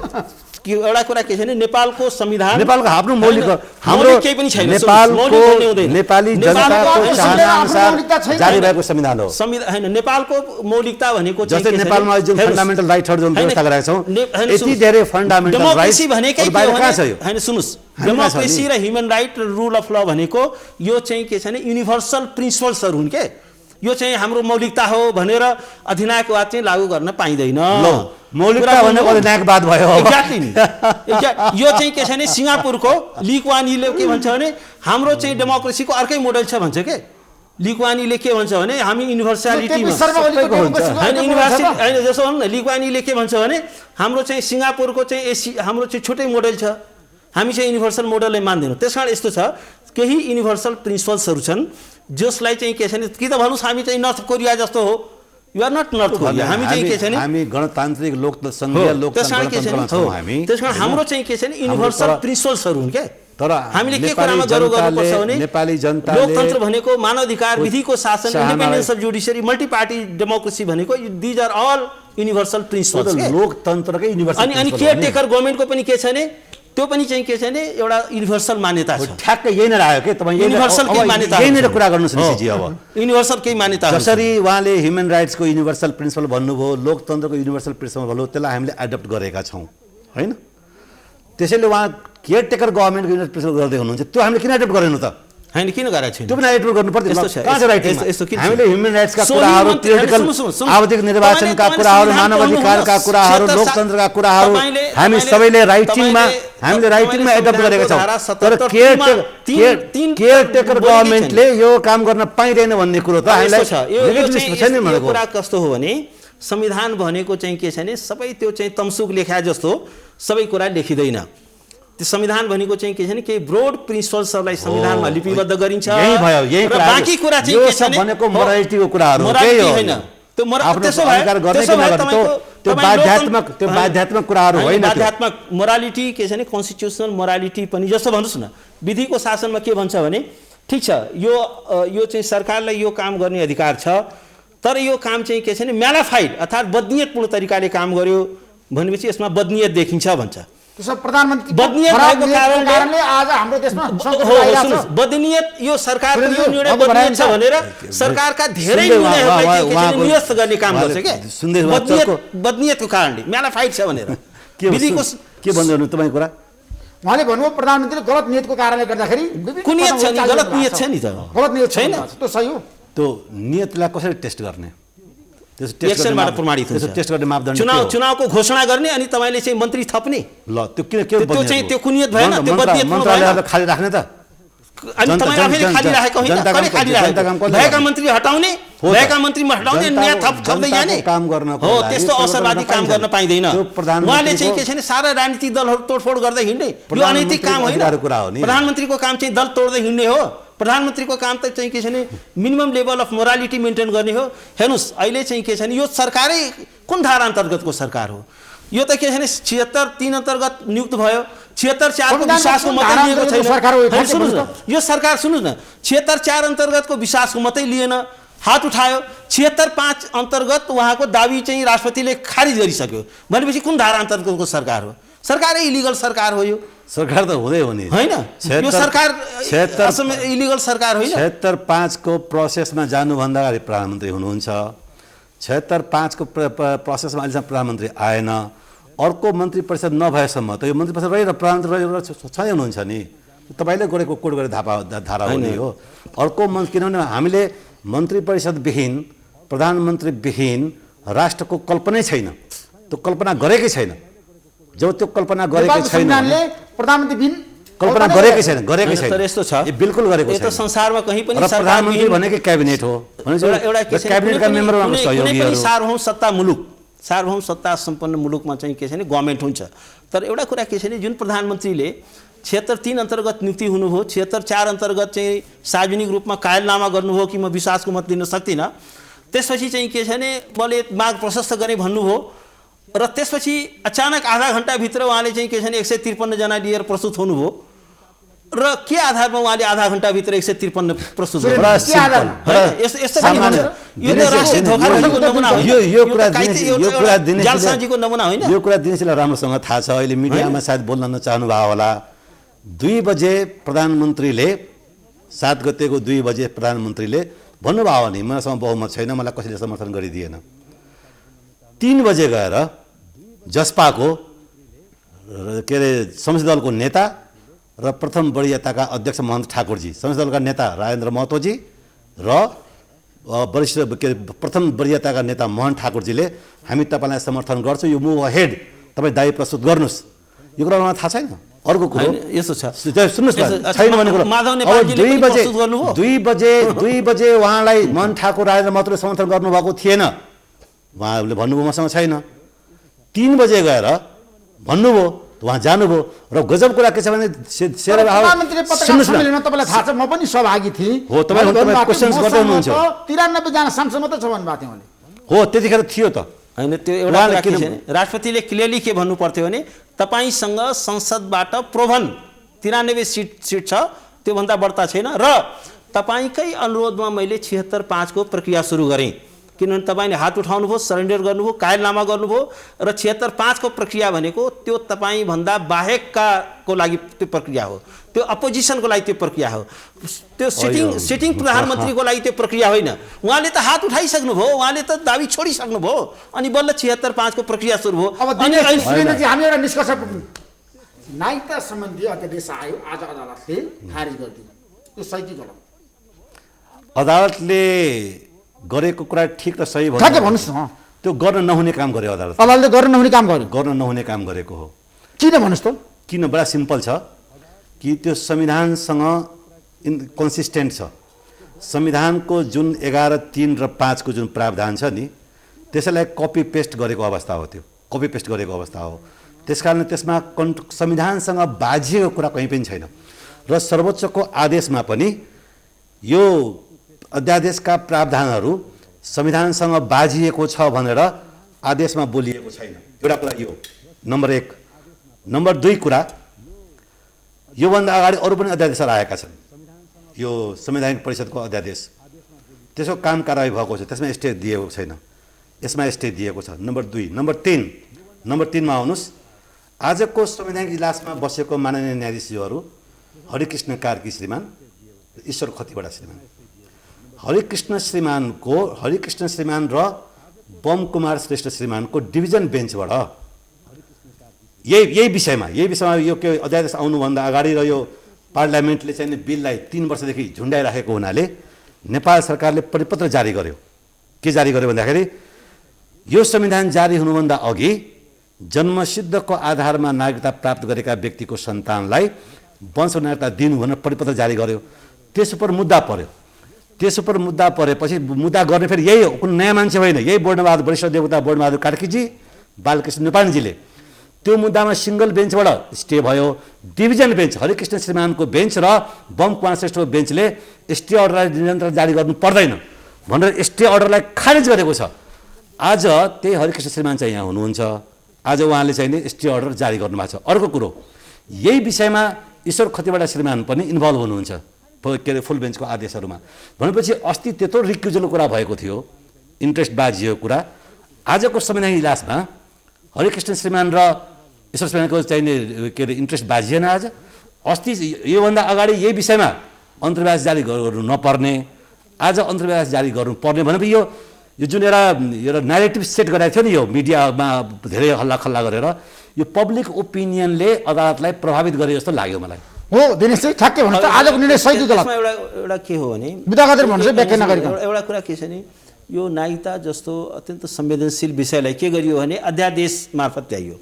कि एउटा कुरा के छ भने नेपालको संविधान नेपालको आफ्नो मौलिक होइन, हाम्रो मौलिक केही पनि छैन। नेपालको मौलिक भन्ने हुँदैन। नेपाली नेपालको जनताको आफ्नो चाहना अनुसार मौलिकता छैन। जारी भएको संविधान हो। संविधान होइन, नेपालको मौलिकता भनेको चाहिँ जस्तै के छ भने- नेपालमा जुन हेर्नुहोस्, फन्डामेन्टल राइटहरू जुन होइन, व्यवस्था गरेका छौँ होइन, यति सुन्नुहोस्, धेरै फन्डामेन्टल राइट्स डेमोक्रेसी भनेकै के बाहिर हो कहाँ छ भने यो? होइन सुन्नुहोस्, हामी कहाँ छ डेमोक्रेसी नि? र ह्युमन राइट र रुल अफ ल भनेको यो चाहिँ के छ भने युनिभर्सल प्रिन्सिपल्सहरू हुन् के। यो चाहिँ हाम्रो मौलिकता हो भनेर अधिनायकवाद चाहिँ लागू गर्न पाइँदैन। मौलिकता भनेको अधिनायकवाद भयो। एक्ज्याक्टली नि। यो चाहिँ के छ भने सिङ्गापुरको ली कुआन यूले के भन्छ भने हाम्रो चाहिँ डेमोक्रेसीको अर्कै मोडल छ भन्छ के। ली कुआन यूले के भन्छ भने हामी युनिभर्सालिटीमा होइन युनिभर्सिटी होइन जसो भनौँ न, ली कुआन यूले के भन्छ भने हाम्रो चाहिँ सिङ्गापुरको चाहिँ हाम्रो चाहिँ छुट्टै मोडल छ, हामी चाहिँ युनिभर्सल मोडललाई मान्दैनौँ। त्यस कारण यस्तो छ केही युनिभर्सल प्रिन्सिपल्सहरू छन् जसलाई चाहिँ के छ भने कि त भन्नुहोस् हामी चाहिँ नर्थ कोरिया जस्तो हो, you are not North Korea. हामी चाहिँ के छ भने हामी गणतान्त्रिक संघीय लोकतन्त्रमा छौँ हामी। त्यस कारण हाम्रो चाहिँ के छ भने युनिभर्सल प्रिन्सिपल्सहरू हुन् के। तर हामीले के कुरामा गर्नु गर्नुपर्छ भने नेपाली जनताले लोकतन्त्र भनेको मानवाधिकार, विधिको शासन, independence of judiciary, multi party democracy भनेको these are all universal principles के। लोकतन्त्रकै युनिभर्सल अनि केयरटेकर गभर्मेन्टको पनि के छ भने त्यो पनि चाहिँ के छ भने एउटा युनिभर्सल मान्यता छ। ठ्याक्कै यही नै आयो के तपाईँ युनिभर्सल केही मान्यता यही नै कुरा गर्नुहोस् ऋषिजी। अब युनिभर्सल केही मान्यता जसरी उहाँले ह्युमन राइट्सको युनिभर्सल प्रिन्सिपल भन्नुभयो, लोकतन्त्रको युनिभर्सल प्रिन्सिपल भन्नुभयो, त्यसलाई हामीले एडप्ट गरेका छौँ होइन। त्यसैले उहाँ केयरटेकर गभर्मेन्टको युनिभर्सल प्रिन्सिपल गर्दै हुनुहुन्छ, त्यो हामीले किन एडप्ट गरेनौँ त? होइन, किन गरेको छैन? त्यो पनि एडप्ट गर्नु पर्छ। यस्तो छ, कहाँ छ राइटिङ? यस्तो किन छ? हामीले ह्युमन राइट्सका सोही कुराहरू, मन्त्री- थियोरिटिकल सुन्नु, आवधिक निर्वाचनका तपाईँले कुराहरू, संविधान मानवाधिकारका पढ्नुहोस्, कुराहरू, क्षेत्र लोकतन्त्रका कुराहरू तपाईँले- हामी तपाईँले- सबैले राइटिङमा हामीले राइटिङमा एडप्ट गरेका छौँ। तर केयरटेकर गभर्मेन्टले यो काम गर्न पाइँदैन भन्ने कुरो त हामीलाई छैन यो भनेको। कुरा कस्तो हो भने संविधान भनेको चाहिँ के छ भने सबै त्यो चाहिँ तमसुक लेखा जस्तो सबै कुरा लेखिँदैन। त्यो संविधान भनेको चाहिँ के छ भने केही ब्रोड प्रिन्सिपल्सहरूलाई संविधानमा लिपिबद्ध गरिन्छ। यही भयो, यही र बाँकी कुरा चाहिँ के छ भने भनेको मोरालिटीको कुराहरू हो, मोरालिटी केही हो होइन। त्यो त्यसो भए त्यो बाध्यात्मक कुराहरू होइन। बाध्यात्मक मोरालिटी के छ भने कन्स्टिट्युसनल मोरालिटी पनि जस्तो भन्नुहोस् न, विधिको शासनमा के भन्छ भने ठिक छ यो चाहिँ सरकारलाई यो काम गर्ने अधिकार छ, तर यो काम चाहिँ के छ भने म्यालाफाइड अर्थात् बदनियतपूर्ण तरिकाले काम गर्यो भनेपछि यसमा बदनियत देखिन्छ भन्छ। त्यसो प्रधानमन्त्री बदनियत भएको कारणले आज हाम्रो देशमा सुन्नुहोस्, बदनियत यो सरकारको यो निर्णय बदनियत छ भनेर सरकारका धेरै निर्णयहरूलाई निरस्त गर्ने काम गर्छ के। बदनियतको कारणले म्यालाफाइड छ भनेर विधिको के भन्नु तपाईँ कुरा? उहाँले भन्नुभयो प्रधानमन्त्रीले गलत नियतको कारणले गर्दाखेरि कुनियत छ नि, गलत नियत छ नि त, गलत नियत छैन। त्यो सही हो। त्यो नियतलाई कसरी टेस्ट गर्ने? इलेक्सनबाट प्रमाणित हुन्छ। टेस्ट गर्ने मापदण्ड चुनावको घोषणा गर्ने अनि तपाईँले चाहिँ मन्त्री थप्ने। ल त्यो किन के त्यो चाहिँ त्यो कुनियत भएन, त्यो बदनियत मन्त्रालयलाई खाली राख्ने त अनि तपाईँ आफैले खालिराखेको होइन, कसले खालिराखेको? भएका मन्त्री हटाउने, भएका मन्त्री हटाउने, नयाँ थप्दै जाने हो, त्यस्तो असरवादी काम गर्न पाइँदैन। उहाँले चाहिँ के छ भने सारा राजनीतिक दलहरू तोडफोड गर्दै हिँड्ने, यो अनैतिक काम होइन। प्रधानमन्त्रीको काम चाहिँ दल तोड्दै हिँड्ने हो। प्रधानमन्त्रीको काम त चाहिँ के छ भने minimum level of morality maintain गर्ने हो। हेर्नुहोस् अहिले चाहिँ के छ भने यो सरकारै कुन धारा अन्तर्गतको सरकार हो? यो त के छ भने 76(3) अन्तर्गत नियुक्त भयो। 76(4) को विश्वासको मतै लिएको छैन। सुन्नुहोस् न, यो सरकार सुन्नुहोस् न, 76(4) अन्तर्गतको विश्वासको मतै लिएन, हात उठायो। 76(5) अन्तर्गत उहाँको दाबी चाहिँ राष्ट्रपतिले खारिज गरिसक्यो भनेपछि कुन धारा अन्तर्गतको सरकार हो? सरकारै इलिगल सरकार हो। यो सरकार त हुँदै हो नि होइन, यो सरकार इलिगल सरकार होइन। 76(5) को प्रोसेसमा जानुभन्दा अगाडि प्रधानमन्त्री हुनुहुन्छ। 76(5) को प्रोसेसमा अहिलेसम्म प्रधानमन्त्री आएन। अर्को मन्त्री परिषद नभएसम्म त यो मन्त्री परिषद रहेर प्रधानमन्त्री छँदै हुनुहुन्छ नि। तपाईँले गरेको कोड गरेर धारा हुने हो। अर्को किनभने हामीले मन्त्री परिषदविहीन, प्रधानमन्त्रीविहीन राष्ट्रको कल्पनै छैन। त्यो कल्पना गरेकै छैन। जब त्यो कल्पना गरेकै छैन, प्रधानमन्त्रीबिन कल्पना गरेकै छैन, गरेकै छैन। तर यस्तो छ, यो बिल्कुल गरेको छैन। यो त संसारमा कहीँ पनि प्रधानमन्त्री भनेकै क्याबिनेट हो। एउटा क्याबिनेटका मेम्बरहरू सहयोगीहरू। सार्वभौम सत्ता मुलुक, सार्वभौम सत्ता सम्पन्न मुलुकमा चाहिँ के छ भने गभर्मेन्ट हुन्छ। तर एउटा कुरा के छ भने जुन प्रधानमन्त्रीले 76(3) अन्तर्गत नियुक्ति हुनुभयो, 76(4) अन्तर्गत चाहिँ सार्वजनिक रूपमा कायलनामा गर्नुभयो कि म विश्वासको मत दिन सक्दिनँ, त्यसपछि चाहिँ के छ भने मैले माग प्रशस्त गरेँ भन्नुभयो र त्यसपछि अचानक आधा घन्टाभित्र उहाँले चाहिँ के छ भने 153 जना लिएर प्रस्तुत हुनुभयो र के आधारमा उहाँले आधा घन्टाभित्र 153 प्रस्तुत यो कुरा दिनेशलाई राम्रोसँग थाहा छ। अहिले मिडियामा सायद बोल्न नचाहनु भयो होला। 2 बजे प्रधानमन्त्रीले 7 गतेको 2 बजे प्रधानमन्त्रीले भन्नुभयो नि मसँग बहुमत छैन, मलाई कसैले समर्थन गरिदिएन। 3 बजे गएर जसपाको के अरे संसदीय दलको नेता र प्रथम वरियताका अध्यक्ष महन्त ठाकुरजी, संसदीय दलका नेता राजेन्द्र महतोजी र वरिष्ठ के प्रथम वरियताका नेता मोहन ठाकुरजीले हामी तपाईँलाई समर्थन गर्छौँ, यो मुभ अहेड, तपाईँ दाबी प्रस्तुत गर्नुहोस्। यो कुरा उहाँलाई थाहा छैन। अर्को कुरो यस्तो छ, सुन्नुहोस् न, छैन भने कुरो अब 2 बजे उहाँलाई मोहन ठाकुर राजेन्द्र महतोले समर्थन गर्नुभएको थिएन। उहाँहरूले भन्नुभयो मसँग छैन। 3 बजे गएर भन्नुभयो, उहाँ जानुभयो। र गजब कुरा के छ भने प्रधानमन्त्रीले पत्रकार सम्मेलनमा तपाईँलाई थाहा छ म पनि सहभागी थिएँ हो। तपाईँ क्वेसन्स गर्दै हुनुहुन्छ। 93 जना सांसद मात्रै छ भन्नुभएको थियो उहाँले। हो त्यतिखेर थियो त होइन। त्यो एउटा राष्ट्रपतिले क्लियरली के भन्नु पर्थ्यो भने तपाईँसँग संसदबाट प्रोभन 93 सिट छ, त्योभन्दा बढ्ता छैन र तपाईँकै अनुरोधमा मैले 76(5) को प्रक्रिया सुरु गरेँ। किनभने तपाईँले हात उठाउनुभयो, सरेन्डर गर्नुभयो, कायलनामा गर्नुभयो र 76(5) को प्रक्रिया भनेको त्यो तपाईँभन्दा बाहेकको लागि त्यो प्रक्रिया हो, त्यो अपोजिसनको लागि त्यो प्रक्रिया हो, त्यो सिटिङ प्रधानमन्त्रीको लागि त्यो प्रक्रिया होइन। उहाँले त हात उठाइसक्नुभयो, उहाँले त दाबी छोडिसक्नुभयो अनि बल्ल 76(5) को प्रक्रिया सुरु भयो। अब हामी एउटा निष्कर्ष पुग्यौँ। नागरिकता सम्बन्धी अध्यादेश आयो, आज अदालतले खारिज गरिदियो। यो सही कि गलत? अदालतले गरेको कुरा ठिक र सही भयो। भन्नुहोस् न। त्यो गर्न नहुने काम गर्यो अदालतले। अदालतले गर्न नहुने काम गर्यो। गर्न नहुने काम गरेको हो। किन भन्नुहोस् त? किन? बडा सिम्पल छ कि त्यो संविधानसँग इन्कन्सिस्टेन्ट छ। संविधानको जुन 11, 3 र 5 को जुन प्रावधान छ नि त्यसैलाई कपी पेस्ट गरेको अवस्था हो। त्यो कपी पेस्ट गरेको अवस्था हो। त्यसकारण त्यसमा संविधानसँग बाझिएको कुरा कहीँ पनि छैन र सर्वोच्चको आदेशमा पनि यो अध्यादेशका प्रावधानहरू संविधानसँग बाझिएको छ भनेर आदेशमा बोलिएको छैन। एउटा कुरा यो नम्बर 1। नम्बर 2 कुरा, योभन्दा अगाडि अरू पनि अध्यादेशहरू आएका छन्। यो संवैधानिक परिषदको अध्यादेश त्यसको काम कारवाही भएको छ, त्यसमा स्टे दिएको छैन, यसमा स्टे दिएको छ। नम्बर 2। नम्बर 3 मा आउनुहोस्। आजको संवैधानिक इजलासमा बसेको माननीय न्यायाधीशज्यूहरू हरिकृष्ण कार्की श्रीमान, ईश्वर खतिवडा श्रीमान, हरिकृष्ण श्रीमान र बम कुमार श्रेष्ठ श्रीमानको डिभिजन बेन्चबाट यही विषयमा यो के अध्यादेश आउनुभन्दा अगाडि र यो पार्लियामेन्टले चाहिँ बिललाई 3 वर्षदेखि झुन्डाइराखेको हुनाले नेपाल सरकारले परिपत्र जारी गर्यो। के जारी गर्यो भन्दाखेरि यो संविधान जारी हुनुभन्दा अघि जन्मसिद्धको आधारमा नागरिकता प्राप्त गरेका व्यक्तिको सन्तानलाई वंश नागरिकता दिनु भनेर परिपत्र जारी गर्यो। त्यस उप मुद्दा पर्यो। त्यस उप मुद्दा परेपछि मुद्दा गर्ने फेरि यही हो, कुनै नयाँ मान्छे होइन, यही बोर्डबहादुर वरिष्ठ देवता बोर्डबहादुर कार्कीजी, बालकृष्ण नेपालजीले त्यो मुद्दामा सिङ्गल बेन्चबाट स्टे भयो। डिभिजन बेन्च हरिकृष्ण श्रीमानको बेन्च र बम कुमार श्रेष्ठको बेन्चले स्टे अर्डरलाई निरन्तर जारी गर्नु पर्दैन भनेर स्टे अर्डरलाई खारेज गरेको छ। आज त्यही हरिकृष्ण श्रीमान चाहिँ यहाँ हुनुहुन्छ, आज उहाँले चाहिँ नि स्टे अर्डर जारी गर्नुभएको छ। अर्को कुरो, यही विषयमा ईश्वर खतिवडा श्रीमान पनि इन्भल्भ हुनुहुन्छ के अरे फुल बेन्चको आदेशहरूमा। भनेपछि अस्ति त्यत्रो रिक्युजलको कुरा भएको थियो, इन्ट्रेस्ट बाजिएको कुरा, आजको संवैधानिक इजलासमा हरिकृष्ण श्रीमान र ईश्वर श्रीमानको चाहिने के अरे इन्ट्रेस्ट बाजिएन। आज अस्ति योभन्दा अगाडि यही विषयमा अन्तर्वास जारी गर्नु नपर्ने, आज अन्तर्वास जारी गर्नुपर्ने भनेपछि यो जुन एउटा न्यारेटिभ सेट गरेको थियो नि, यो मिडियामा धेरै हल्लाखल्ला गरेर यो पब्लिक ओपिनियनले अदालतलाई प्रभावित गरे जस्तो लाग्यो मलाई। हो दिनेश चाहिँ ठ्याक्कै भन्नुहुन्छ आजको निर्णय सही कि गलत? एउटा के हो भने बिदा गरेर भन्नुहोस्, व्याख्या नगरिकन। एउटा कुरा के छ नि, यो नागरिकता जस्तो अत्यन्त संवेदनशील विषयलाई के गरियो भने अध्यादेश मार्फत ल्याइयो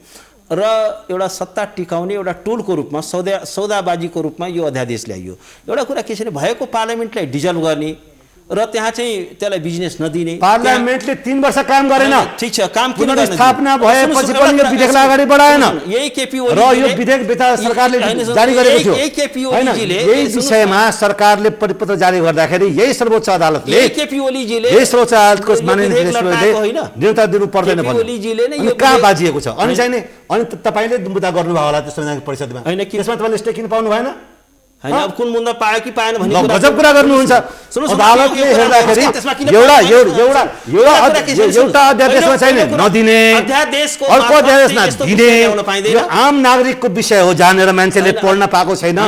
र एउटा सत्ता टिकाउने एउटा टुलको रूपमा सौदाबाजीको रूपमा यो अध्यादेश ल्याइयो। एउटा कुरा के छ भने भएको पार्लियामेन्टलाई डिजल्भ गर्ने र त्यहाँ चाहिँ त्यसलाई बिजनेस नदिने। पार्लियामेन्टले 3 वर्ष काम गरेन, ठीक छ, काम किन गरेन? स्थापना भएपछि पनि यो विधेयकलाई अगाडि बढाएन यही केपी र यो विधेयक सरकारले जारी गरेको थियो। यही केपी हैन, ओलीजीले यही विषयमा सरकारले परिपत्र जारी गर्दाखेरि यही सर्वोच्च अदालतले केपी ओलीजीले यही सर्वोच्च अदालतको माननीय निर्देशकले निरन्तर दिनु पर्दैन भन्यो। कहाँ बाजिएको छ? अनि चाहिँ नि अनि तपाईले मुद्दा गर्नुभयो होला त्यो संवैधानिक परिषदमा, त्यसमा तपाईले स्टे किन पाउनु भएन? हैन, अब कुन मुद्दा पायो कि पाएन भन्ने कुरा गजब कुरा गर्नुहुन्छ। अदालतले हेर्दाखेरि एउटा अध्यादेशमा छैन नदिने, अर्को अध्यादेशमा दिने, यो आम नागरिकको विषय हो जहाँनिर मान्छेले पढ्न पाएको छैन,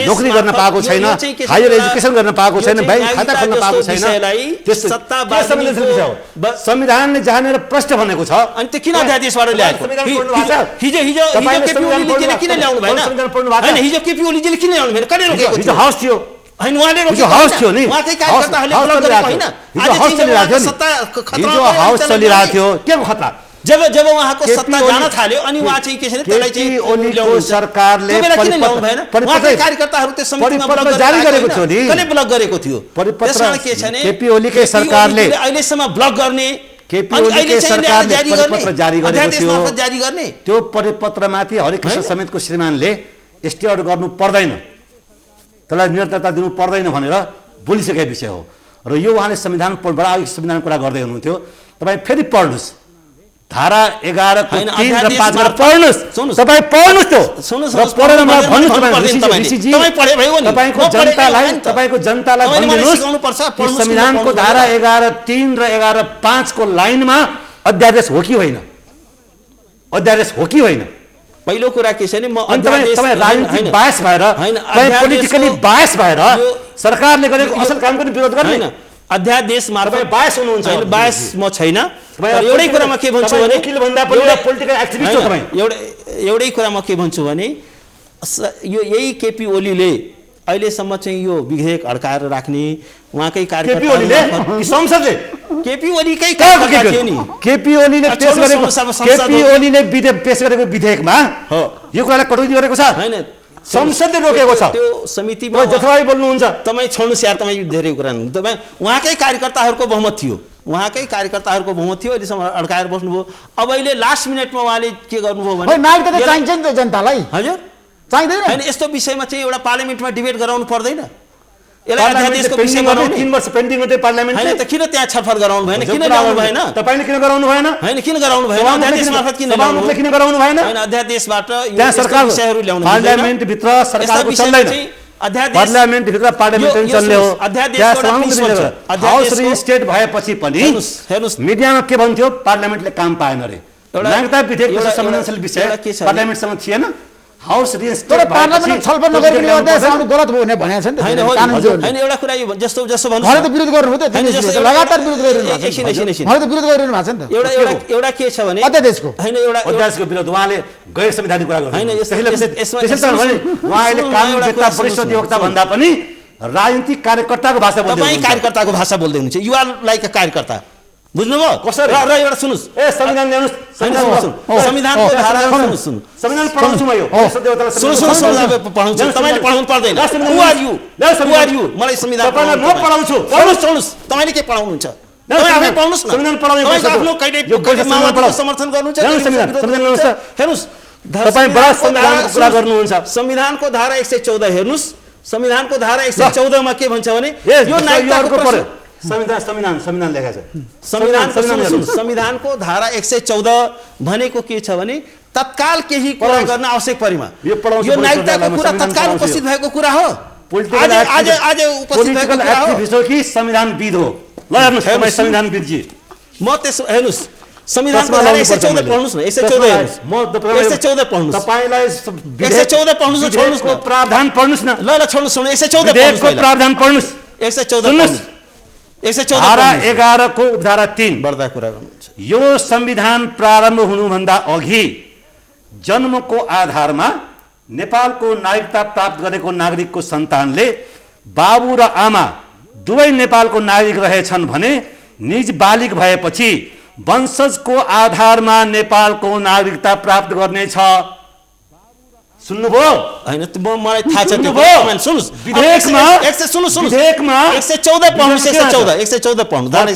नोकरी गर्न पाएको छैन, हायर एजुकेसन गर्न पाएको छैन, बैंक खाता खोल्न पाएको छैन, संविधानले जहाँनिर प्रश्न भनेको छ। अनि त्यो किन अध्यादेशबाट ल्याएको? हिजो केपी ओलीजीले किन ल्याउनु भएन? हैन, हिजो केपी ओलीजीले किन ल्याउनु भएन? हिजो हाउस थियो, हैन उहाँले हिजो हाउस थियो नि, हिजो हाउस चलिरहेको थियो। के को खतरा? जब उहाँको सत्ता जान थाल्यो अनि उहाँ चाहिँ के छ नि त्यसलाई चाहिँ ओलीको सरकारले कार्यकर्ताहरू त्यो समितिमा ब्लक जारी गरेको थियो नि, कसले ब्लक गरेको थियो? त्यसमा के छ नि केपी ओलीकै सरकारले अहिलेसम्म ब्लक गर्ने, केपी ओलीकै सरकारले परिपत्र जारी गरेको थियो। जारी गर्ने त्यो परिपत्रमाथि हरिकृष्ण समेतको श्रीमानले स्टे अर्डर गर्नु पर्दैन, त्यसलाई निरन्तरता दिनु पर्दैन भनेर बोलिसकेको विषय हो। र यो उहाँले संविधान कुरा गर्दै हुनुहुन्थ्यो। तपाईँ फेरि पढ्नुहोस्, धारा 11 को 3 र 5 मा पढ्नुहोस्, तपाईँ पढ्नुहोस् त्यो र पढेर मलाई भन्नुहोस्। तपाईँको जनतालाई भनिदिनुहोस् संविधानको धारा 11 3 र 11 5 को लाइनमा अध्यादेश हो कि होइन, अध्यादेश हो कि होइन? पहिलो कुरा के छ नि, म तपाईँ राजनीतिक बायस भएर, पोलिटिकली बायस भएर सरकारले गरेको असल कामको विरोध गर्ने हैन। अध्यादेश मार्फत बायस हुनुहुन्छ? बायस म छैन। एउटै कुरा म के भन्छु भने एउटै कुरा म के भन्छु भने यो यही केपी ओलीले अहिलेसम्म चाहिँ यो विधेयक अड्काएर राख्ने उहाँकै कार्यकर्ता संसदले केपी ओलीकै कार्यकर्ता थियो नि, केपी ओलीले पेश गरेको विधेयकमा यो कुरालाई कटौती गरेको छ, हैन संसदले रोकेको छ। त्यो समितिमा जथाभावी बोल्नुहुन्छ तपाईँ छोड्नुहोस् यार, तपाईँ धेरै कुरा तपाईँ उहाँकै कार्यकर्ताहरूको बहुमत थियो, उहाँकै कार्यकर्ताहरूको बहुमत थियो, अहिलेसम्म अड्काएर बस्नुभयो। अब अहिले लास्ट मिनटमा उहाँले के गर्नुभयो भने नागरिकता चाहिन्छ नि त जनतालाई, हजुर चाहिँदैन? हैन, यस्तो विषयमा चाहिँ एउटा पार्लियामेन्टमा डिबेट गराउनु पर्दैन? यसलाई अध्यादेशको विषय गराउनु 3 वर्ष पेन्डिङ हुँदै पार्लियामेन्टले, हैन त किन त्यहाँ छलफल गराउनु भएन? किन ल्याउनु भएन? तपाईले किन गराउनु भएन? हैन किन गराउनु भएन? अध्यादेश मार्फत किन ल्याउनु भएन? किन गराउनु भएन? हैन अध्यादेशबाट त्यहाँ सरकार विषयहरू ल्याउनु पार्लियामेन्ट भित्र सरकारको चल्दैन, अध्यादेश पार्लियामेन्ट भित्र पार्लियामेन्ट चल्ने हो। हाउस रिस्टेट भएपछि पनि हेर्नुस् मिडियामा के भन्थ्यो? पार्लियामेन्टले काम पाएन रे, नागरिकता विधेयक संवेदनशील विषय पार्लियामेन्टसँग थिएन। हाउस रिस्टेट पार्लियामेन्ट छलफल नगरिकन यो अध्यादेश आउनु गलत भयो भने भनेको छ नि त कानुन। हैन एउटा कुरा यो जस्तो भन्नु मैले त विरोध गर्नु थियो त, लगातार विरोध गरिरहनु भएको छ, मैले त विरोध गरिरहनु भएको छ नि त। एउटा के छ भने अध्यादेशको हैन अध्यादेशको विरोध उहाँले गैर संवैधानिक कुरा गर्नु हैन। उहाँले कानुनवेत्ता वरिष्ठ अधिवक्ता भन्दा पनि राजनीतिक कार्यकर्ताको भाषा बोल्दै तपाईँ कार्यकर्ताको भाषा बोल्दै हुनुहुन्छ। यु आर लाइक अ कार्यकर्ता, बुझ्नुभयो कसरी? र एउटा सुन्नुस् ए संविधान ल्याउनुस्, संविधानको धारा सुन्नुस् संविधान पढाउँछु म यो पढाउँछु तपाईँले पढाउनु पर्दैन मलाई संविधान म पढाउँछु पढ्नुहोस् तपाईँले के पढाउनुहुन्छ तपाईँ पढ्नुहोस् न संविधान पढाउने आफ्नो कैडेट समर्थन गर्नुहुन्छ हेर्नुहोस् तपाईँ बडा संविधानको कुरा गर्नुहुन्छ। संविधानको धारा 114 हेर्नुहोस् संविधानको धारा 114 मा के भन्छ भने यो नागरिकताको प्रश्न संविधान लेखेको छ। संविधानको धारा 114 भनेको के छ भने तत्काल केही कुरा गर्न आवश्यक परेमा यो नागरिकताको कुरा तत्काल उपस्थित भएको कुरा हो। आज उपस्थित भएको कुरा हो कि संविधानविद हो। ल हेर्नुहोस् संविधानविदजी म त्यसो हेर्नुहोस् संविधानको धारा 114 पढ्नुस् न 114 पढ्नुस् तपाईलाई 114 पढ्नुस् छोड्नुस् न प्रावधान पढ्नुस् न ल 114 114 विधेयकको प्रावधान पढ्नुस् 114 धारा 11 को उपधारा 3 बढ्दा कुरा गर्नुहुन्छ। यो संविधान प्रारम्भ हुनुभन्दा अघि जन्मको आधारमा नेपालको नागरिकता प्राप्त गरेको नागरिकको सन्तानले बाबु र आमा दुवै नेपालको नागरिक रहेछन् भने निज बालिग भएपछि वंशजको आधारमा नेपालको नागरिकता प्राप्त गर्नेछ। सुन्नुभयो हैन मलाई थाहा छ त्यो सुन्नुस् विधेयकमा 114 पढ्नुस् 114 पढ्नु धारा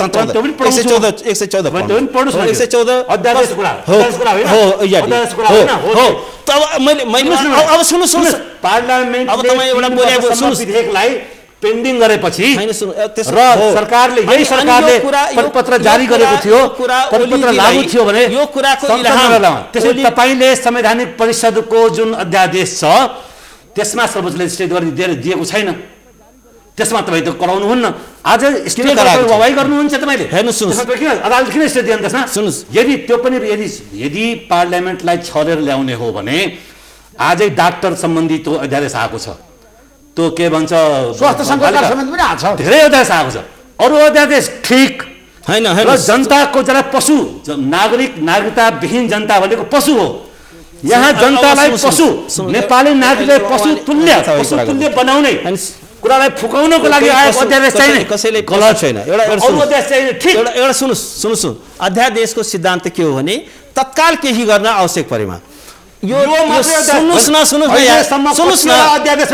114 अध्यादेश कुरा हो तब मैले अब सुन्नुस् पार्लियामेन्ट अब तपाईँ एउटा बोलेको सुन्नुस् विधेयकलाई पेन्डिङ गरेपछि हैन सुन्नु र सरकारले यही सरकारले परिपत्र जारी गरेको थियो परिपत्र लागू थियो भने यो कुराको इल्हाम त्यसैले तपाईले संवैधानिक परिषदको जुन अध्यादेश छ त्यसमा सर्वोच्चले स्टे दिएको छैन। त्यसमा तपाईँ त कराउनु हुन्न आज स्टे वाइ गर्नुहुन्छ तपाईले हेर्नुस् अदालत किन स्टे दिन्छ त्यसमा सुन्नुस् यदि त्यो पनि यदि पार्लियामेन्टलाई छलेर ल्याउने हो भने आजै डाक्टर सम्बन्धी त्यो अध्यादेश आएको छ तो के भन्छ स्वास्थ्य सङ्कटका सम्बन्ध पनि आछ धेरै अध्यादेश आएको छ अरू अध्यादेश ठीक हैन र जनताको जरा पशु नागरिकता विहीन जनता भनेको पशु हो। यहाँ जनतालाई पशु नेपाली नागरिकलाई पशु तुल्य बनाउने कुरालाई फुकाउनको लागि आएको अध्यादेश चाहिँ कसैले गलत छैन। एउटा अध्यादेश चाहिँ ठीक एउटा सुन्नुस् अध्यादेशको सिद्धान्त के हो भने तत्काल केही गर्न आवश्यक परेमा यो सुन्नुस् न अध्यादेशमा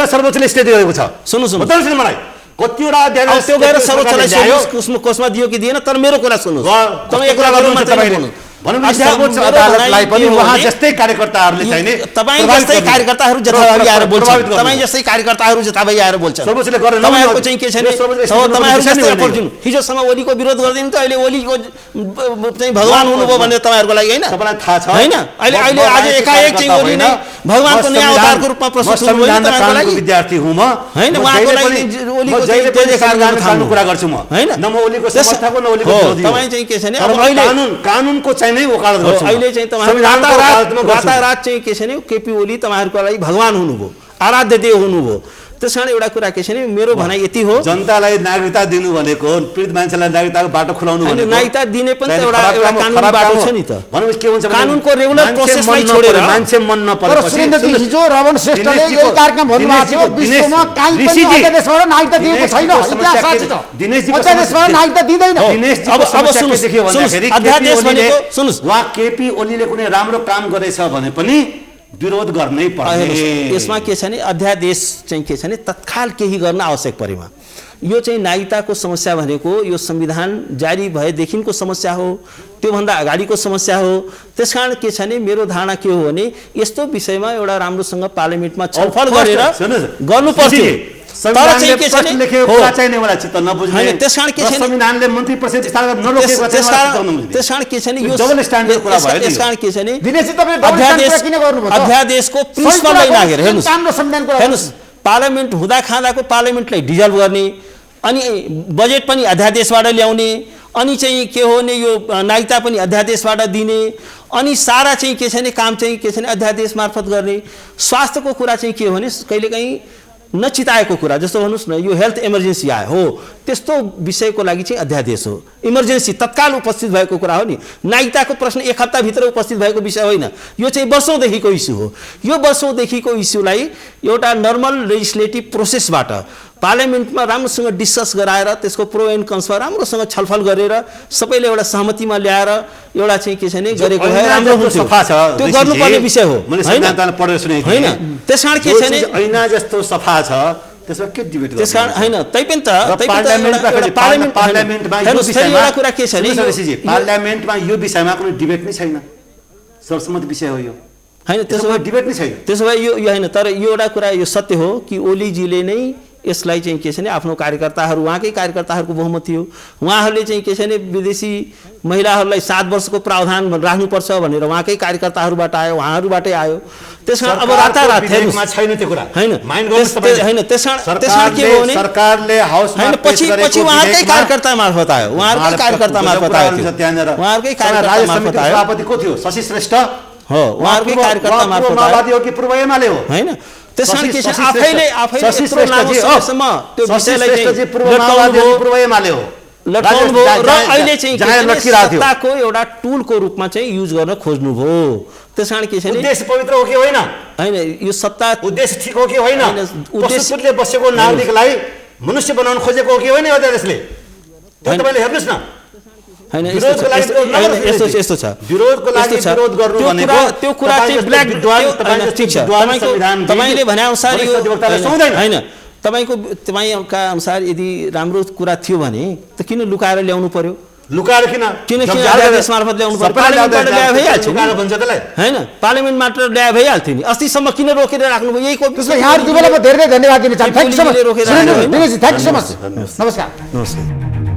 सर्वोच्चले स्टे दिएको छ। सुन्नुस् मलाई कतिवटा अध्यादेश त्यो गएर सर्वोच्चलाई सोध्नुस् कोसमा दियो कि दिएन तर मेरो कुरा सुन्नुस् तपाईँ एक कुरा गर्नु मात्रै सर्वोच्च अदालतलाई पनि उहाँ जस्तै कार्यकर्ताहरूले चाहिने तपाईँ जस्तै कार्यकर्ताहरू जथाभावी आएर बोल्छन् तपाईँ जस्तै कार्यकर्ताहरू जथाभावी आएर बोल्छन् सर्वोच्चले गरेन तपाईहरुको चाहिँ के छैन तपाईहरु जस्तै अपर्चुन हिजोसम्म ओलीको विरोध गर्दिन त अहिले ओलीको चाहिँ भगवान हुनुभयो भन्ने तपाईहरुको लागि हैन तपाईलाई थाहा छ हैन अहिले आज एकाएक चाहिँ ओली नै भगवानको नयाँ अवतारको रूपमा प्रस्तुत हुनुभयो तपाईहरुको लागि विद्यार्थी हुँ म हैन उहाँको लागि ओलीको जहिले पनि कानुनको कुरा गर्छु म हैन न म ओलीको समर्थक हो न ओलीको विरोधी तपाईँ चाहिँ के छैन अब अहिले कानुनको चाहिँ नै वकालत गर्छु अहिले चाहिँ तपाईहरु रातारात चाहिँ के छैन केपी ओली तपाईहरुको लागि भगवान हुनुभयो आराध्य देव हुनुभयो। त्यसकारण एउटा कुरा के छैन मेरो भनाइ यति हो जनतालाई नागरिकता दिनु भनेको पीडित मान्छेलाई नागरिकताको बाटो खुलाउनु भनेको नागरिकता दिने पनि एउटा कानुनी बाटो छ नि त भनेपछि के हुन्छ कानुनको रेगुलर प्रोसेसलाई छोडेर मान्छे मन नपरेपछि हिजो रमन श्रेष्ठले यही कार्यक्रम भन्नुभएको थियो विश्वमा काहीँ पनि अध्यादेशबाट नागरिकता दिएको छैन इतिहास साँच्चै छ अध्यादेशबाट नागरिकता दिँदैन। अब सुन्नुस् अध्यादेश भनेको सुन्नुस् वा केपी ओलीले कुनै राम्रो काम गरेछ भने पनि विरोध गर्नै पर्छ। यसमा के छ नि अध्यादेश चाहिँ के छ नि तत्काल केही गर्न आवश्यक परेमा यो चाहिँ नागरिकताको समस्या भनेको यो संविधान जारी भएदेखिको समस्या हो त्योभन्दा अगाडिको समस्या हो। त्यसकारण के छ नि मेरो धारणा के हो भने यस्तो विषयमा एउटा राम्रोसँग पार्लियामेन्टमा छलफल गरेर गर्नुपर्छ तर चाहिँ के छ नि लेखेको कुरा चाहिँ नै मलाई चित्त नबुझ्ने हैन त्यसकारण के छ नि संविधानले मन्त्री परिषद स्थापना नरोकेको त्यसकारण के छ नि यो डबल स्ट्यान्डर्ड कुरा भयो नि त्यसकारण के छ नि दिनेशजी तपाईले डबल स्ट्यान्डर्ड किन गर्नुभयो अध्यादेशको प्रिन्सिपललाई नागेर हेर्नुस् राम्रो संविधान कुरा हेर्नुस् पार्लियामेन्ट हुँदा खाँदाको पार्लियामेन्टलाई डिजल्भ गर्ने अनि बजेट पनि अध्यादेशबाट ल्याउने अनि चाहिँ के हो भने यो नागरिकता पनि अध्यादेशबाट दिने अनि सारा चाहिँ के छ नि काम चाहिँ के छ नि अध्यादेश मार्फत गर्ने। स्वास्थ्यको कुरा चाहिँ के हो भने कहिलेकाहीँ नचिताएको कुरा जस्तो भन्नुस् न यो हेल्थ इमर्जेन्सी आयो हो त्यस्तो विषयको लागि चाहिँ अध्यादेश हो इमर्जेन्सी तत्काल उपस्थित भएको कुरा हो नि। नागरिकताको प्रश्न एक हप्ताभित्र उपस्थित भएको विषय होइन यो चाहिँ वर्षौँदेखिको इस्यु हो। यो वर्षौँदेखिको इस्युलाई एउटा नर्मल लेजिस्लेटिभ प्रोसेसबाट पार्लियामेन्टमा राम्रोसँग डिस्कस गराएर त्यसको प्रो एन्ड कन्समा राम्रोसँग छलफल गरेर सबैले एउटा सहमतिमा ल्याएर एउटा चाहिँ के छ भने गरेको भए राम्रो हुन्थ्यो। सफा छ त्यो गर्नुपर्ने विषय हो मैले संविधान पढेर सुनेको होइन त्यसकारण के छ भने ऐना जस्तो सफा छ त्यसमा के डिबेट गर्नु त्यसकारण होइन तैपनि त पार्लियामेन्टमा यो विषयमा एउटा कुरा के छ भने पार्लियामेन्टमा यो विषयमा कुनै डिबेट नै छैन, सर्वसम्मति विषय हो यो होइन। त्यसो भए डिबेट नै छैन। त्यसो भए यो होइन, तर यो एउटा कुरा यो सत्य हो कि ओलीजीले नै यसलाई चाहिँ के छ भने आफ्नो कार्यकर्ताहरू उहाँकै कार्यकर्ताहरूको बहुमत थियो, उहाँहरूले चाहिँ के छ भने विदेशी महिलाहरूलाई 7 वर्षको प्रावधान राख्नुपर्छ भनेर उहाँकै कार्यकर्ताहरूबाट आयो, उहाँहरूबाटै आयो। त्यसकारण अब रातारात छैन त्यो कुरा होइन होइन त्यसकारण के हो भने सरकारले हाउसमा होइन पछि उहाँकै कार्यकर्ता मार्फत आयो, उहाँहरूकै कार्यकर्ता मार्फत आयो, उहाँहरूकै कार्यकर्ता मार्फत आयो। सभापति को थियो? शशि श्रेष्ठ हो, उहाँहरूकै कार्यकर्ता मार्फत माओवादी हो कि पूर्व एमाले हो होइन। त्यसकारण के छ आफैले यत्रो लामो समयसम्म त्यो विषयलाई चाहिँ पूर्व एमाले हो लट्काउनु भयो र अहिले चाहिँ सत्ताको एउटा टुलको रूपमा चाहिँ युज गर्न खोज्नुभयो। त्यसकारण के छ भने उद्देश्य पवित्र हो कि होइन? होइन यो सत्ता उद्देश्य ठिक हो कि होइन? उद्देश्यले बसेको नागरिकलाई मनुष्य बनाउन खोजेको हो कि होइन यो देशले? तपाईले हेर्नुस् न होइन यस्तो छ विरोधको लागि विरोध गर्नु भनेको त्यो कुरा चाहिँ ब्ल्याक ठिक छ तपाईले भने अनुसार यो होइन तपाईका अनुसार यदि राम्रो कुरा थियो भने त किन लुकाएर ल्याउनु पर्यो? लुकाएर किन अध्यादेश मार्फत ल्याउनु पर्यो? पार्लियामेन्टबाट ल्याए भइहाल्छ होइन, पार्लियामेन्ट मात्र ल्याए भइहाल्थ्यो नि। अस्तिसम्म किन रोकेर राख्नुभयो? यही यहाँहरू दुवैलाई म धेरै धन्यवाद दिन चाहन्छु। Thank you so much. रोकेर थ्याङ्क यू सो मच। नमस्कार। नमस्कार।